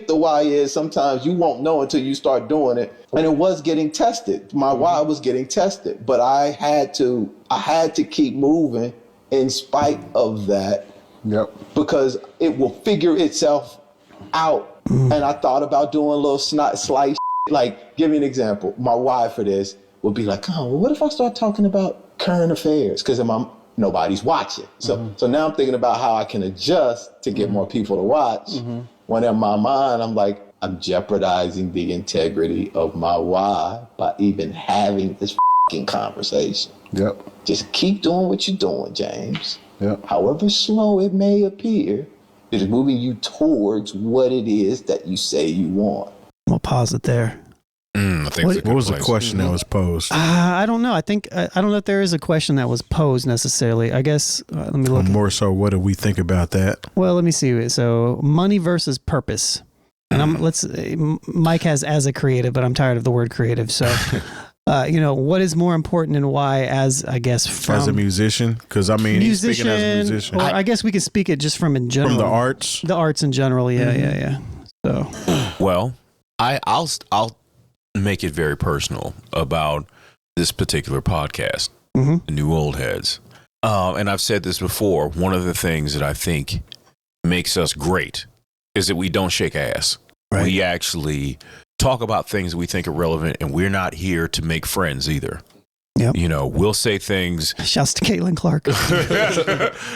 the why is, sometimes you won't know until you start doing it. And it was getting tested. My why was getting tested, but I had to keep moving in spite of that. Yep. Because it will figure itself out. And I thought about doing a little slight like, give me an example. My why for this would be like, oh, well, what if I start talking about current affairs? Because nobody's watching. So now I'm thinking about how I can adjust to get more people to watch. When in my mind, I'm like, I'm jeopardizing the integrity of my why by even having this fucking conversation. Yep. Just keep doing what you're doing, James. Yep. However slow it may appear, it is moving you towards what it is that you say you want. We'll pause it there. I think what was the question that was posed? I don't know. I don't know if there is a question that was posed necessarily. I guess let me look. More so, what do we think about that? Well, let me see. So, money versus purpose. And Mike has as a creative, but I'm tired of the word creative. So, what is more important and why? As I guess as a musician, because he's speaking as a musician. Or I guess we could speak it just from in general. From the arts in general. Yeah. So, well, I'll make it very personal about this particular podcast, the New Old Heads. and I've said this before, one of the things that I think makes us great is that we don't shake ass. Right. We actually talk about things that we think are relevant, and we're not here to make friends either. Yep. You know, we'll say things. Shouts to Caitlin Clark.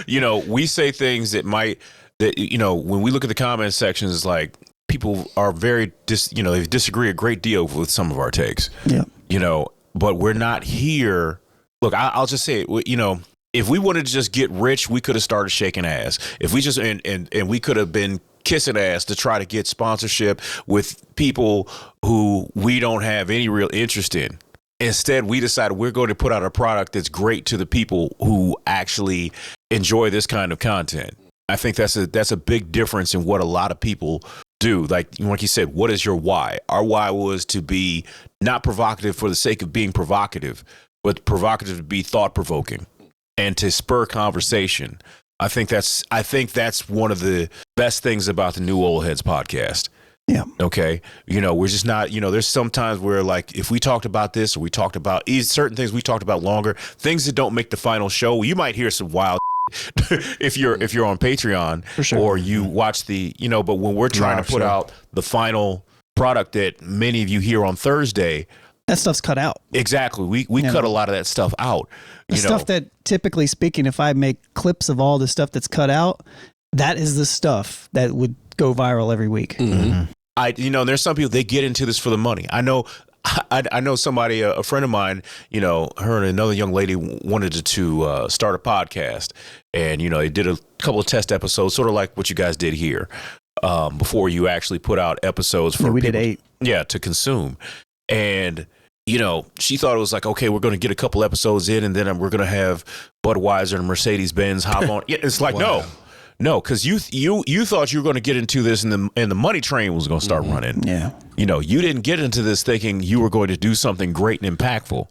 You know, we say things that you know, when we look at the comment sections, like people are very, they disagree a great deal with some of our takes. Yeah. You know, but we're not here. Look, I'll just say it. You know, if we wanted to just get rich, we could have started shaking ass. If we just and we could have been kissing ass to try to get sponsorship with people who we don't have any real interest in. Instead, we decided we're going to put out a product that's great to the people who actually enjoy this kind of content. I think that's a big difference in what a lot of people do. Like you said, what is your why? Our why was to be not provocative for the sake of being provocative, but provocative to be thought-provoking and to spur conversation. I think that's one of the best things about the New Old Heads podcast. Yeah. Okay. You know, we're just not, you know, there's sometimes where like if we talked about this or we talked about certain things we talked about longer, things that don't make the final show, you might hear some wild if you're on Patreon for sure. Or you watch but when we're trying to put out the final product that many of you hear on Thursday, that stuff's cut out. Exactly. We cut a lot of that stuff out. The stuff that, typically speaking, if I make clips of all the stuff that's cut out, that is the stuff that would go viral every week. Mm-hmm. There's some people, they get into this for the money. I know somebody, a friend of mine, her and another young lady wanted to start a podcast, and they did a couple of test episodes, sort of like what you guys did here, before you actually put out episodes for we people, did 8 to consume. And she thought it was like, okay, we're going to get a couple episodes in, and then we're going to have Budweiser and Mercedes-Benz hop on. It's like, no, because you thought you were going to get into this, and the money train was going to start running. Yeah, you didn't get into this thinking you were going to do something great and impactful.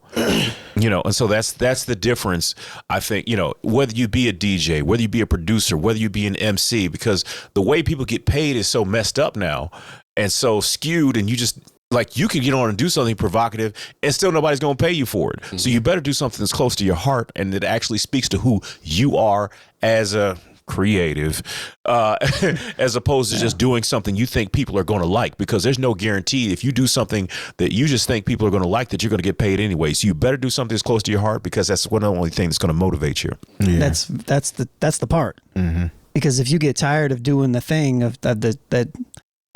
And so that's the difference. I think whether you be a DJ, whether you be a producer, whether you be an MC, because the way people get paid is so messed up now and so skewed, and you just. Like, you can get on and do something provocative and still nobody's going to pay you for it. Mm-hmm. So you better do something that's close to your heart and that actually speaks to who you are as a creative, as opposed to just doing something you think people are going to like, because there's no guarantee if you do something that you just think people are going to like that you're going to get paid anyway. So you better do something that's close to your heart, because that's one of the only thing that's going to motivate you. Yeah. That's the part. Mm-hmm. Because if you get tired of doing the thing of the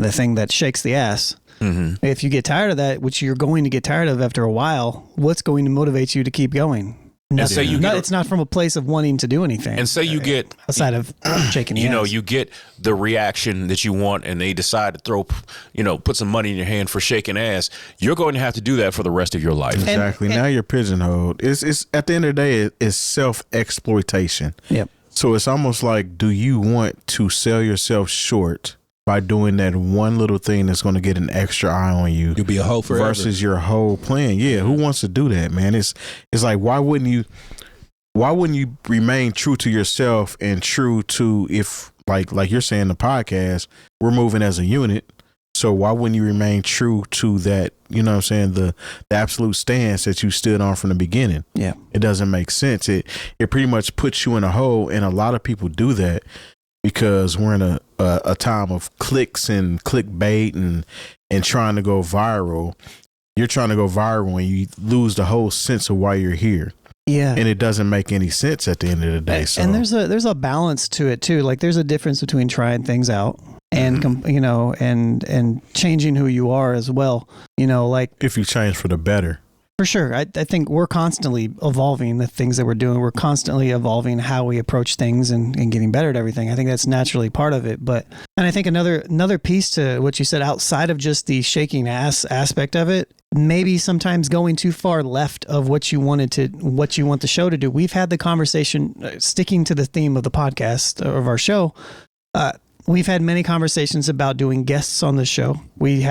thing that shakes the ass, mm-hmm. If you get tired of that, which you're going to get tired of after a while, what's going to motivate you to keep going? Nothing. It's not from a place of wanting to do anything. And say you get outside of shaking the ass. You get the reaction that you want, and they decide to throw, put some money in your hand for shaking ass. You're going to have to do that for the rest of your life. Exactly. Now you're pigeonholed. It's at the end of the day, it's self-exploitation. Yep. So it's almost like, do you want to sell yourself short by doing that one little thing that's going to get an extra eye on you? You'll be a hoe forever. Versus your whole plan. Yeah, who wants to do that, man? It's like, why wouldn't you remain true to yourself and true to, if like you're saying, the podcast, we're moving as a unit. So why wouldn't you remain true to that, the absolute stance that you stood on from the beginning? Yeah. It doesn't make sense. It pretty much puts you in a hole, and a lot of people do that because we're in a time of clicks and clickbait and trying to go viral. You're trying to go viral and you lose the whole sense of why you're here. Yeah. And it doesn't make any sense at the end of the day. So. And there's a balance to it too. Like, there's a difference between trying things out and, and changing who you are as well. Like, if you change for the better. For sure. I think we're constantly evolving the things that we're doing. We're constantly evolving how we approach things and getting better at everything. I think that's naturally part of it. And I think another piece to what you said, outside of just the shaking ass aspect of it, maybe sometimes going too far left of what you want the show to do. We've had the conversation, sticking to the theme of the podcast, of our show, we've had many conversations about doing guests on the show. We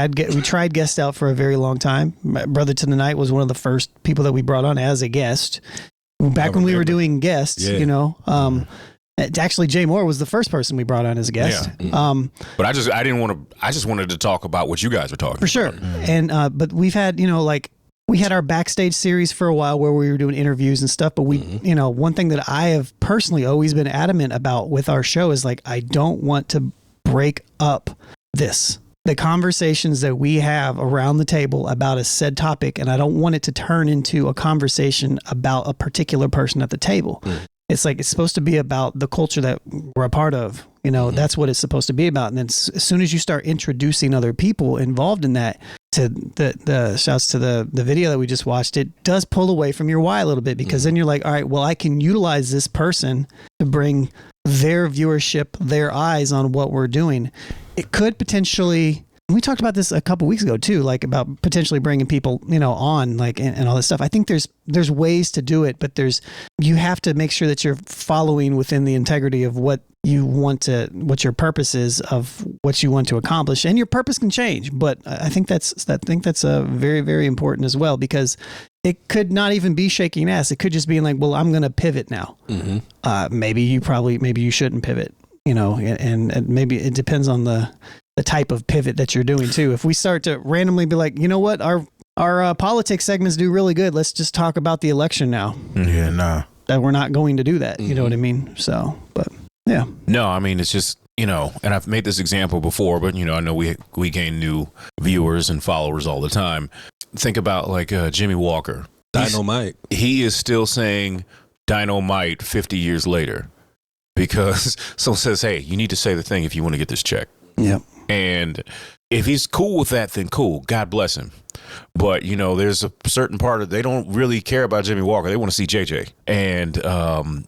tried guests out for a very long time. My Brother to the Night was one of the first people that we brought on as a guest. Back when we were doing guests, actually Jay Moore was the first person we brought on as a guest. Yeah. But I just wanted to talk about what you guys are talking for sure. about. And but we've had, we had our backstage series for a while where we were doing interviews and stuff, but we, you know, one thing that I have personally always been adamant about with our show is like, I don't want to break up the conversations that we have around the table about a said topic. And I don't want it to turn into a conversation about a particular person at the table. It's like, it's supposed to be about the culture that we're a part of. You know, that's what it's supposed to be about. And then as soon as you start introducing other people involved in that, to the shouts to the video that we just watched, it does pull away from your why a little bit, because then you're like, all right, well, I can utilize this person to bring their viewership, their eyes on what we're doing. It could potentially, we talked about this a couple weeks ago too, like about potentially bringing people, you know, on like and all this stuff. I think there's ways to do it, but you have to make sure that you're following within the integrity of what what your purpose is of what you want to accomplish, and your purpose can change. But I think that's very, very important as well, because it could not even be shaking ass. It could just be like, well, I'm going to pivot now. Maybe you shouldn't pivot, you know, and maybe it depends on the type of pivot that you're doing too. If we start to randomly be like, you know what, our politics segments do really good, let's just talk about the election now. Yeah, nah. That we're not going to do that. You know what I mean? So, but yeah. No, I mean, it's just, you know, and I've made this example before, but, you know, I know we gain new viewers and followers all the time. Think about like Jimmy Walker. Dynamite. He is still saying dynamite 50 years later because someone says, hey, you need to say the thing if you want to get this check. Yep. And if he's cool with that, then cool. God bless him. But, you know, there's a certain part of, they don't really care about Jimmy Walker. They want to see JJ. And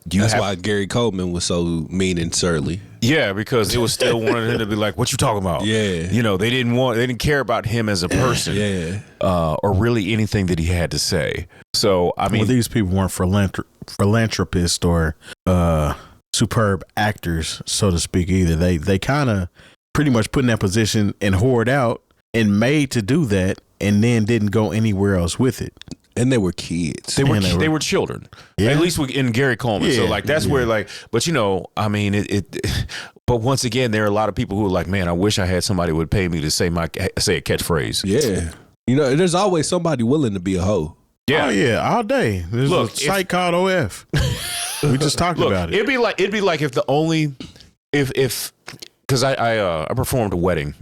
that's why Gary Coleman was so mean and surly. Yeah, because it was still wanted him to be like, what you talking about? Yeah. You know, they didn't care about him as a person. Yeah. Or really anything that he had to say. So, I mean. Well, these people weren't philanthropists or superb actors, so to speak, either. They kind of pretty much put in that position and hoard out and made to do that, and then didn't go anywhere else with it. And they were kids. They were children. Yeah. At least in Gary Coleman. Yeah. So like that's where like, but you know, I mean, but once again, there are a lot of people who are like, man, I wish I had somebody who would pay me to say a catchphrase. Yeah. You know, there's always somebody willing to be a hoe. Yeah. Oh yeah, all day. There's a site called OF. We just talked about it. It'd be like if because I performed a wedding.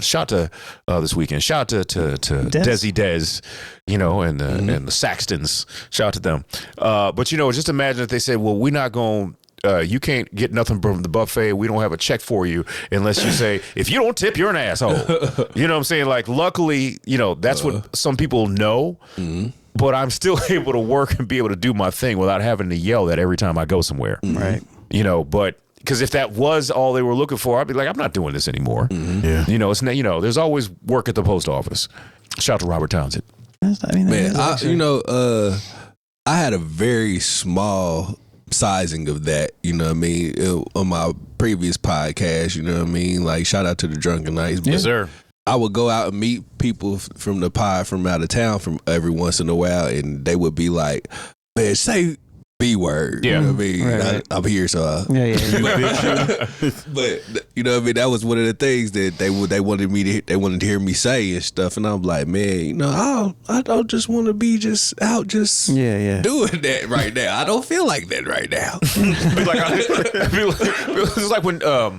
Shout to this weekend. Shout to Desi Des, you know, and the Saxtons. Shout to them. But you know, just imagine if they said, "Well, we're not going. You can't get nothing from the buffet. We don't have a check for you unless you say if you don't tip, you're an asshole." You know what I'm saying? Like, luckily, you know, that's what some people know. But I'm still able to work and be able to do my thing without having to yell that every time I go somewhere. Right. You know, but. Because if that was all they were looking for, I'd be like, I'm not doing this anymore. Yeah. You know, there's always work at the post office. Shout out to Robert Townsend. Man, I had a very small sizing of that, you know what I mean, on my previous podcast, you know what I mean? Like, shout out to the Drunken Knights. Yes, sir. I would go out and meet people from the pod from out of town from every once in a while, and they would be like, man, say B word. Yeah. You know what I mean? Right. I'm here, so Yeah. but you know what I mean, that was one of the things that they wanted to hear me say and stuff, and I'm like, man, you know, I don't just want to be just out doing that right now. I don't feel like that right now. It's like when I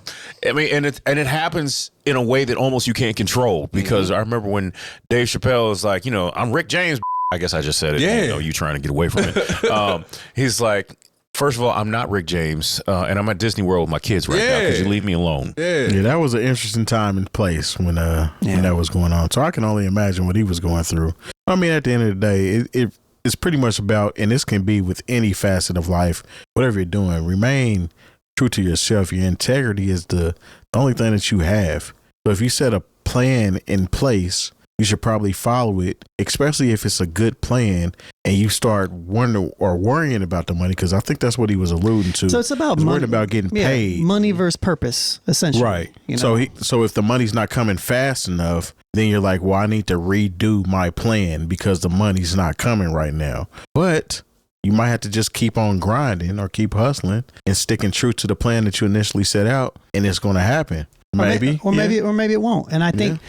mean, and it happens in a way that almost you can't control, because I remember when Dave Chappelle was like, you know, I'm Rick James. I guess I just said it. Yeah. You know, you trying to get away from it. He's like, first of all, I'm not Rick James, and I'm at Disney World with my kids right now because you leave me alone. Yeah, that was an interesting time and place when that was going on. So I can only imagine what he was going through. I mean, at the end of the day, it's pretty much about, and this can be with any facet of life, whatever you're doing, remain true to yourself. Your integrity is the only thing that you have. So if you set a plan in place, you should probably follow it, especially if it's a good plan and you start wondering or worrying about the money, because I think that's what he was alluding to. So it's about money. Worried about getting paid. Money versus purpose, essentially. Right. You know? So if the money's not coming fast enough, then you're like, well, I need to redo my plan because the money's not coming right now. But you might have to just keep on grinding or keep hustling and sticking true to the plan that you initially set out, and it's going to happen. Maybe, or maybe it won't. And I think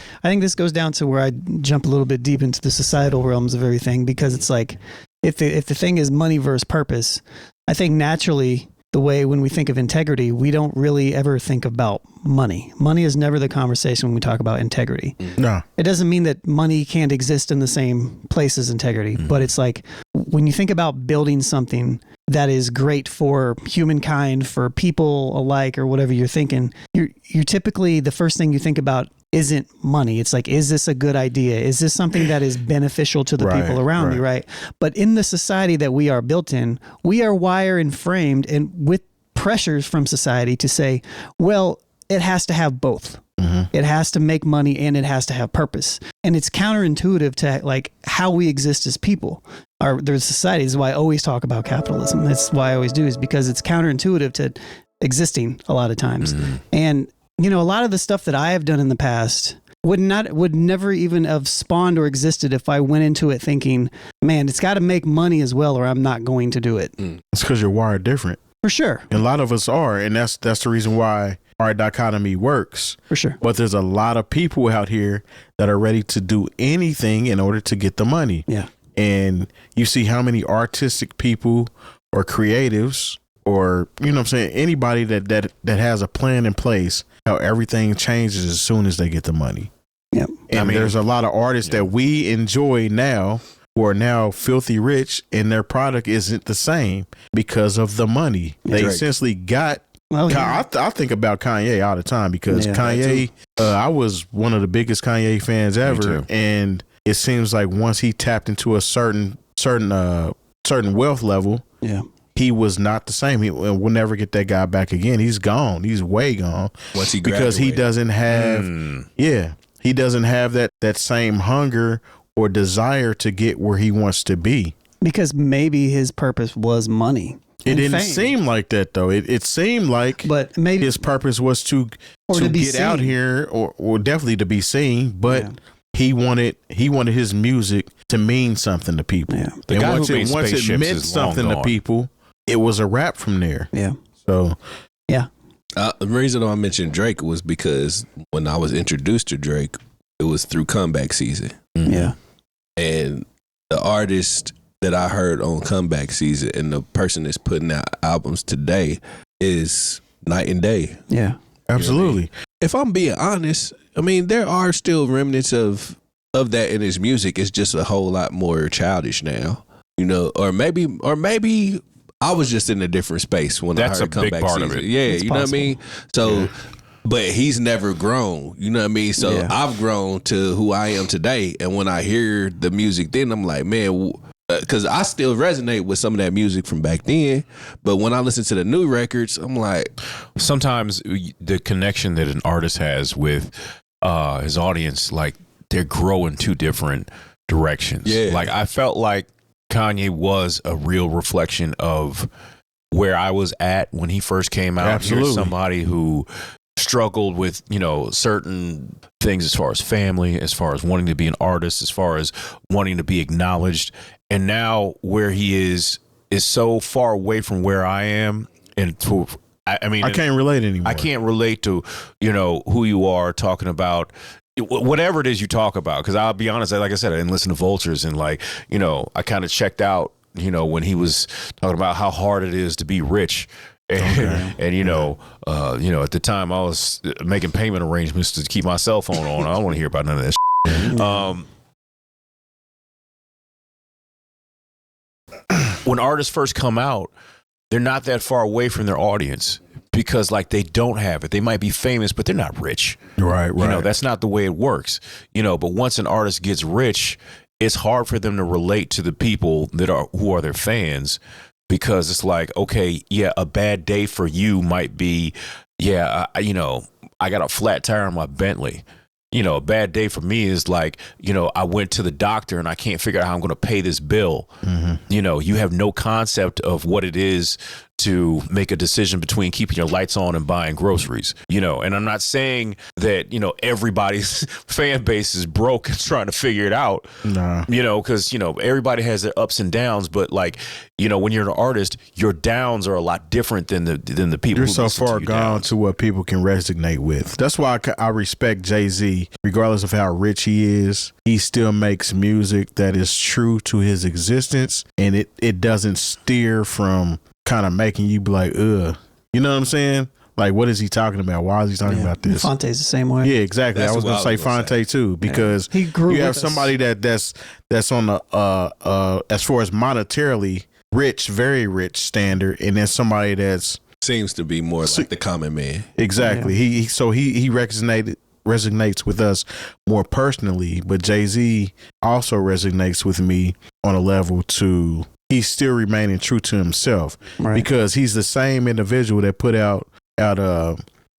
this goes down to where I jump a little bit deep into the societal realms of everything, because it's like if the thing is money versus purpose, I think naturally the way when we think of integrity, we don't really ever think about money. Money is never the conversation when we talk about integrity. No, it doesn't mean that money can't exist in the same place as integrity, but it's like when you think about building something that is great for humankind, for people alike, or whatever you're thinking, you're typically, the first thing you think about isn't money. It's like, is this a good idea? Is this something that is beneficial to the people around me, right? But in the society that we are built in, we are wired and framed and with pressures from society to say, well, it has to have both. It has to make money and it has to have purpose. And it's counterintuitive to like how we exist as people. There's society. This is why I always talk about capitalism. That's why I always do, is because it's counterintuitive to existing a lot of times. And you know, a lot of the stuff that I have done in the past would never even have spawned or existed if I went into it thinking, man, it's got to make money as well, or I'm not going to do it. It's because you're wired different. For sure. And a lot of us are, and that's the reason why our dichotomy works. For sure. But there's a lot of people out here that are ready to do anything in order to get the money. Yeah. And you see how many artistic people or creatives, or, you know what I'm saying, anybody that has a plan in place, how everything changes as soon as they get the money. Yep. And there's a lot of artists that we enjoy now who are now filthy rich, and their product isn't the same because of the money. They essentially got. I think about Kanye all the time, because Kanye, I was one of the biggest Kanye fans ever, and it seems like once he tapped into a certain wealth level, he was not the same. We'll never get that guy back again. He's gone. He's way gone. Once he graduated. Because he doesn't have, he doesn't have that same hunger or desire to get where he wants to be. Because maybe his purpose was money. It didn't seem like that, though. It seemed like, but maybe his purpose was to get out here, or definitely to be seen. But he wanted his music to mean something to people. Yeah. The guy once it meant something to people, it was a wrap from there. Yeah. So, yeah. The reason I mentioned Drake was because when I was introduced to Drake, it was through Comeback Season. Yeah. And the artist that I heard on Comeback Season and the person that's putting out albums today is night and day. Yeah. Absolutely. You know what I mean? If I'm being honest, I mean, there are still remnants of that in his music. It's just a whole lot more childish now, you know, or maybe I was just in a different space when I heard Comeback Season. That's a big part of it. Yeah, it's possible. Know what I mean? So, but he's never grown, you know what I mean? So I've grown to who I am today. And when I hear the music then, I'm like, man, because I still resonate with some of that music from back then, but when I listen to the new records, I'm like, sometimes the connection that an artist has with his audience, like they're growing two different directions. Yeah. Like I felt like Kanye was a real reflection of where I was at when he first came out. Absolutely. Here's somebody who struggled with, you know, certain things as far as family, as far as wanting to be an artist, as far as wanting to be acknowledged. And now where he is so far away from where I am. And I mean, I can't relate anymore. I can't relate to, you know, who you are talking about, whatever it is you talk about. Because I'll be honest, like I said, I didn't listen to Vultures, and like, you know, I kind of checked out, you know, when he was talking about how hard it is to be rich. And you know, at the time I was making payment arrangements to keep my cell phone on. I don't want to hear about none of that shit. When artists first come out, they're not that far away from their audience because like they don't have it. They might be famous, but they're not rich. Right. You know, that's not the way it works. You know, but once an artist gets rich, it's hard for them to relate to the people who are their fans. Because it's like, okay, a bad day for you might be, you know, I got a flat tire on my Bentley. You know, a bad day for me is like, you know, I went to the doctor and I can't figure out how I'm going to pay this bill. Mm-hmm. You know, you have no concept of what it is to make a decision between keeping your lights on and buying groceries, and I'm not saying that, everybody's fan base is broke and trying to figure it out, because, everybody has their ups and downs, but like, when you're an artist, your downs are a lot different than the people. You're so far gone to what people can resonate with. That's why I respect Jay-Z, regardless of how rich he is. He still makes music that is true to his existence, and it doesn't steer from kind of making you be like, ugh. You know what I'm saying? Like, what is he talking about? Why is he talking about this? Fonte's the same way. Yeah, exactly. I was going to say Fonte too, because he grew you have somebody that's on the as far as monetarily rich, very rich standard, and then somebody that's seems to be more like the common man. Exactly. Yeah. He resonates with us more personally, but Jay-Z also resonates with me on a level to he's still remaining true to himself, because he's the same individual that put out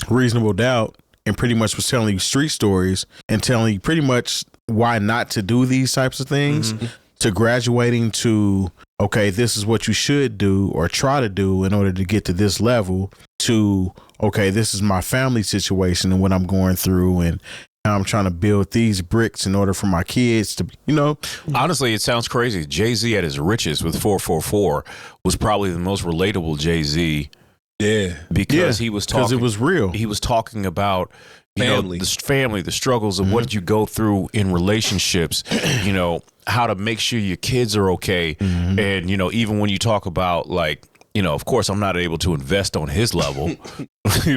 Reasonable Doubt and pretty much was telling you street stories and telling you pretty much why not to do these types of things, to graduating to, okay, this is what you should do or try to do in order to get to this level, to, okay, this is my family situation and what I'm going through and how I'm trying to build these bricks in order for my kids to, Honestly, it sounds crazy. Jay-Z at his richest with 444 was probably the most relatable Jay-Z. Yeah. Because he was talking. Because it was real. He was talking about family, the struggles of what did you go through in relationships, how to make sure your kids are okay. And, even when you talk about like, of course, I'm not able to invest on his level,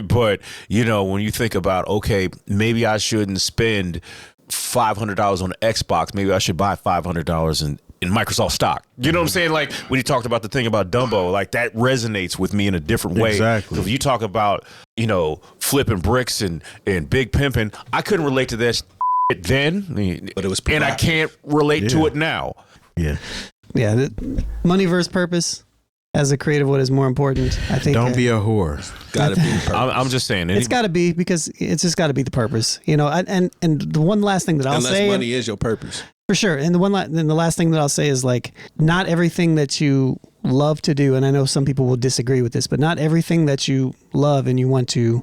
but, when you think about, okay, maybe I shouldn't spend $500 on Xbox. Maybe I should buy $500 in Microsoft stock. You know what I'm saying? Like when you talked about the thing about Dumbo, like that resonates with me in a different way. Exactly. So if you talk about, flipping bricks and big pimping, I couldn't relate to that then, but it was, and I can't relate to it now. Yeah. Yeah. Money versus purpose. As a creative, what is more important? I think. Don't be a whore. Got to be. I'm just saying. It's got to be, because it's just got to be the purpose, and the one last thing that I'll say. Unless money is your purpose. For sure. And the last thing that I'll say is like, not everything that you love to do, and I know some people will disagree with this, but not everything that you love and you want to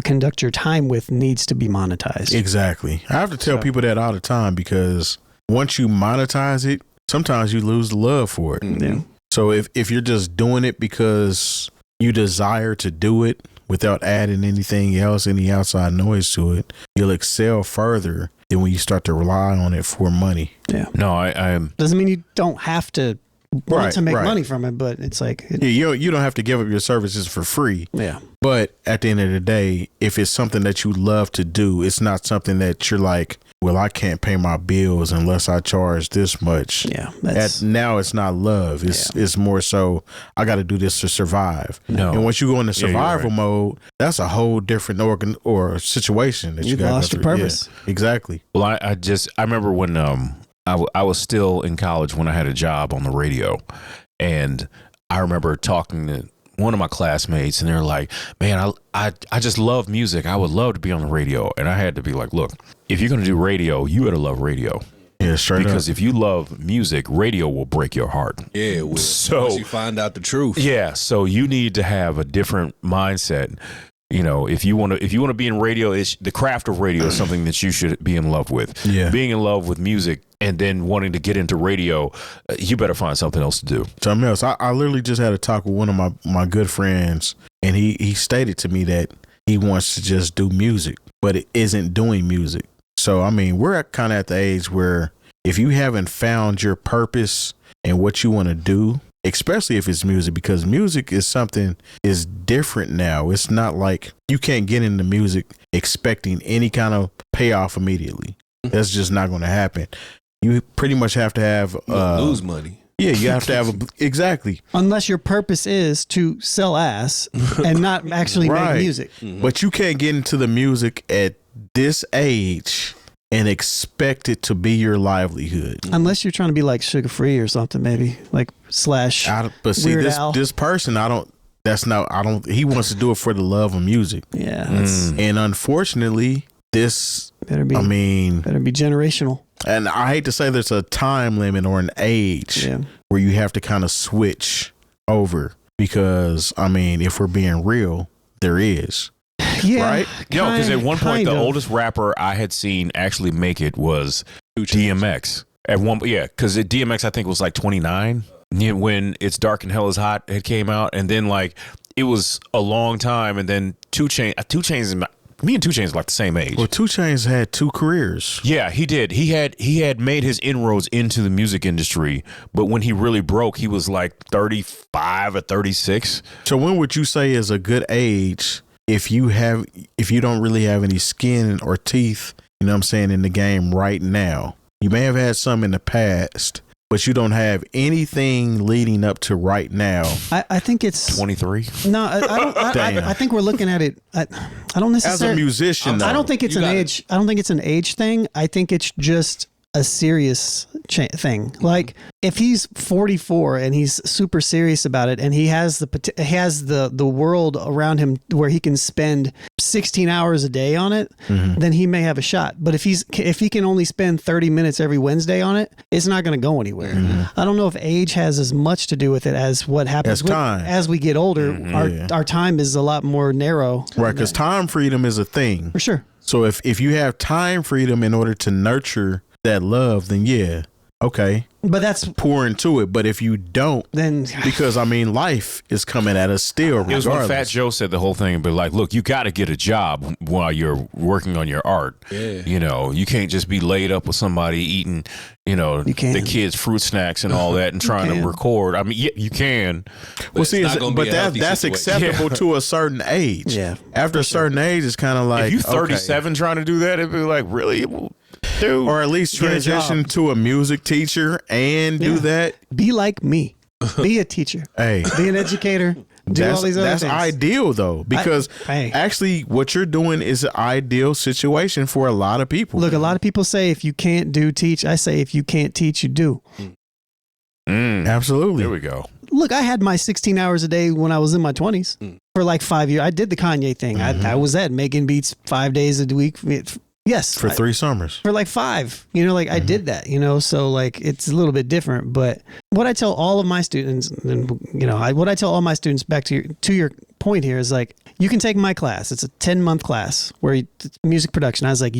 conduct your time with needs to be monetized. Exactly. I have to tell people that all the time, because once you monetize it, sometimes you lose the love for it. Yeah. So if you're just doing it because you desire to do it without adding anything else, any outside noise to it, you'll excel further than when you start to rely on it for money. Yeah. No, I doesn't mean you don't have to want to make money from it, but it's like you don't have to give up your services for free. Yeah. But at the end of the day, if it's something that you love to do, it's not something that you're like, well, I can't pay my bills unless I charge this much. Yeah. Now it's not love. It's more so I got to do this to survive. No. And once you go into survival mode, that's a whole different organ or situation that You've lost your purpose. Yeah, exactly. Well, I remember when I was still in college when I had a job on the radio, and I remember talking to one of my classmates, and they're like, man, I just love music. I would love to be on the radio. And I had to be like, look, if you're going to do radio, you got to love radio. Yeah, straight because up. if you love music, radio will break your heart. Yeah, it will. So once you find out the truth. Yeah, so you need to have a different mindset. If you want to be in radio, the craft of radio is something that you should be in love with. Yeah. Being in love with music and then wanting to get into radio, you better find something else to do. Something else. I literally just had a talk with one of my good friends, and he stated to me that he wants to just do music, but it isn't doing music. So, I mean, we're kind of at the age where if you haven't found your purpose and what you want to do, especially if it's music, because music is something is different now. It's not like you can't get into music expecting any kind of payoff immediately. That's just not going to happen. You pretty much have to have lose money. Yeah, you have to have exactly. Unless your purpose is to sell ass and not actually make music. Mm-hmm. But you can't get into the music at this age and expect it to be your livelihood. Unless you're trying to be like Sugar Free or something, maybe like Slash. But see, Weird Al. this person, he wants to do it for the love of music. Yeah. And unfortunately, this, better be generational. And I hate to say there's a time limit or an age where you have to kind of switch over. because I mean, if we're being real, there is. Yeah, right? No, because at one point the of. oldest rapper I had seen actually make it was DMX. At one, yeah, because DMX I think was like 29 when It's Dark and Hell Is Hot had came out, and then like it was a long time, and then 2 Chainz, me and 2 Chainz are like the same age. Well, 2 Chainz had 2 careers. Yeah, he did. He had made his inroads into the music industry, but when he really broke, he was like 35 or 36. So when would you say is a good age if you don't really have any skin or teeth, you know what I'm saying, in the game right now? You may have had some in the past, but you don't have anything leading up to right now. I think it's 23. No, I don't. I think we're looking at it. I don't necessarily. As a musician, I don't think it's an age. I don't think it's an age thing. I think it's just a serious thing. Like if he's 44 and he's super serious about it, and he has the world around him where he can spend 16 hours a day on it, then he may have a shot. But if he can only spend 30 minutes every Wednesday on it, it's not going to go anywhere. I don't know if age has as much to do with it as what happens as we get older. Our time is a lot more narrow. Right, because time freedom is a thing. For sure. So if you have time freedom in order to nurture that love, then yeah, okay. But that's pour into it. But if you don't, then because I mean, life is coming at us still. Regardless. It was when Fat Joe said the whole thing, but like, look, you got to get a job while you're working on your art. Yeah. You know, you can't just be laid up with somebody eating, you know, the kids' fruit snacks and all that and trying to record. I mean, yeah, you can. Well, see, but that's acceptable to a certain age. Yeah. After a certain age, it's kind of like if you 37 trying to do that, it'd be like, really? Dude. Or at least transition to a music teacher and do that. Be like me. Be a teacher. Hey, be an educator. Do all these other things. That's ideal though, because actually what you're doing is an ideal situation for a lot of people. Look, a lot of people say if you can't teach. I say if you can't teach, you do. Absolutely. There we go. Look, I had my 16 hours a day when I was in my 20s for like 5 years. I did the Kanye thing. I was making beats 5 days a week. Yes. For 3 summers. For like 5, you know, like I did that, you know, so like it's a little bit different. But what I tell all of my students, and you know, what I tell all my students, back to your point here, is like, you can take my class. It's a 10-month class where it's music production. I was like,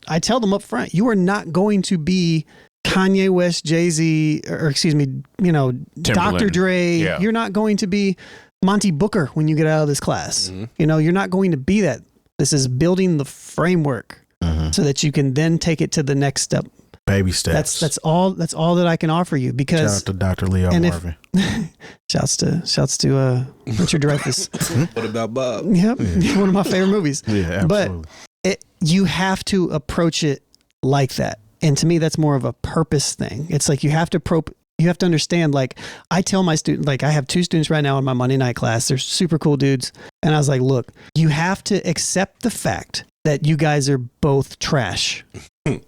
I tell them up front, you are not going to be Kanye West, Jay-Z, or excuse me, you know, Timberland. Dr. Dre. Yeah. You're not going to be Monty Booker when you get out of this class. You know, you're not going to be that. This is building the framework. So that you can then take it to the next step. Baby steps. That's all that I can offer you. Because shout out to Dr. Leo Marvin. Shouts to Richard Dreyfuss. What about Bob? Yep, one of my favorite movies. Yeah, absolutely. But you have to approach it like that, and to me, that's more of a purpose thing. It's like you have to understand. Like I tell my students, like I have 2 students right now in my Monday night class. They're super cool dudes, and I was like, look, you have to accept the fact that you guys are both trash, and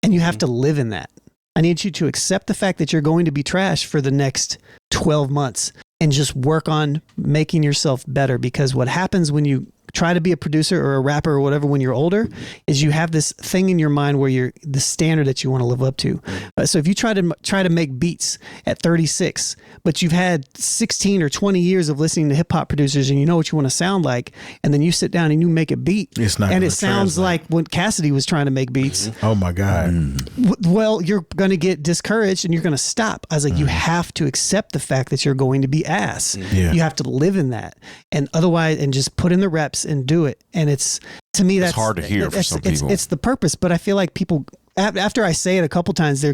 you have to live in that. I need you to accept the fact that you're going to be trash for the next 12 months and just work on making yourself better. Because what happens when you try to be a producer or a rapper or whatever when you're older is you have this thing in your mind where you're the standard that you want to live up to. So if you try to make beats at 36, but you've had 16 or 20 years of listening to hip hop producers and you know what you want to sound like, and then you sit down and you make a beat and it sounds like when Cassidy was trying to make beats. Oh my God. Well, you're going to get discouraged and you're going to stop. I was like, you have to accept the fact that you're going to be ass. Yeah. You have to live in that, and otherwise, and just put in the reps and do it. And it's, to me, that's hard to hear for some people. It's the purpose, but I feel like people, after I say it a couple times,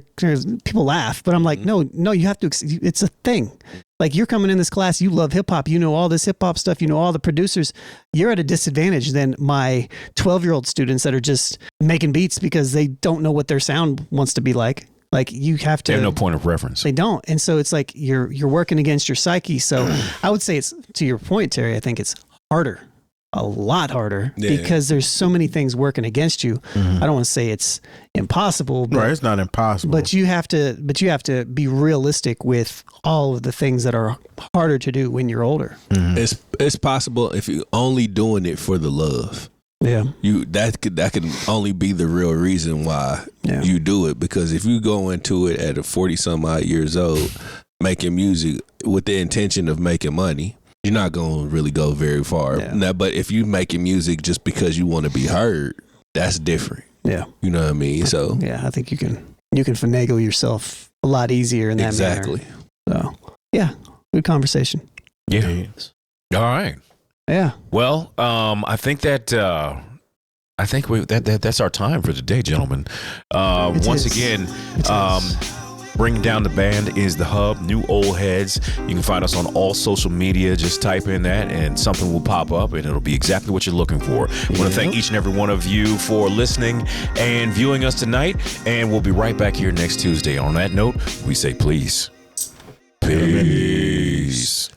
people laugh, but I'm like, no, you have to, it's a thing. Like you're coming in this class, you love hip hop, you know all this hip hop stuff, you know all the producers. You're at a disadvantage than my 12-year-old students that are just making beats because they don't know what their sound wants to be like. Like you have to. They have no point of reference. They don't, and so it's like you're working against your psyche. So I would say it's, to your point, Terry, I think it's harder. A lot harder because there's so many things working against you. I don't want to say it's impossible, but, right? It's not impossible, but you have to be realistic with all of the things that are harder to do when you're older. It's possible if you're only doing it for the love. Yeah, that could only be the real reason why you do it. Because if you go into it at a 40 some odd years old, making music with the intention of making money, you're not going to really go very far. Yeah. Now, but if you making music just because you want to be heard, that's different. Yeah. You know what I mean? So yeah, I think you can finagle yourself a lot easier in that exactly. manner. So yeah, good conversation. Yeah. All right. Yeah. Well, I think that that's our time for today, gentlemen. Once again, bringing down the band is the hub, New Old Heads. You can find us on all social media. Just type in that and something will pop up and it'll be exactly what you're looking for. I want to thank each and every one of you for listening and viewing us tonight. And we'll be right back here next Tuesday. On that note, we say please. Peace.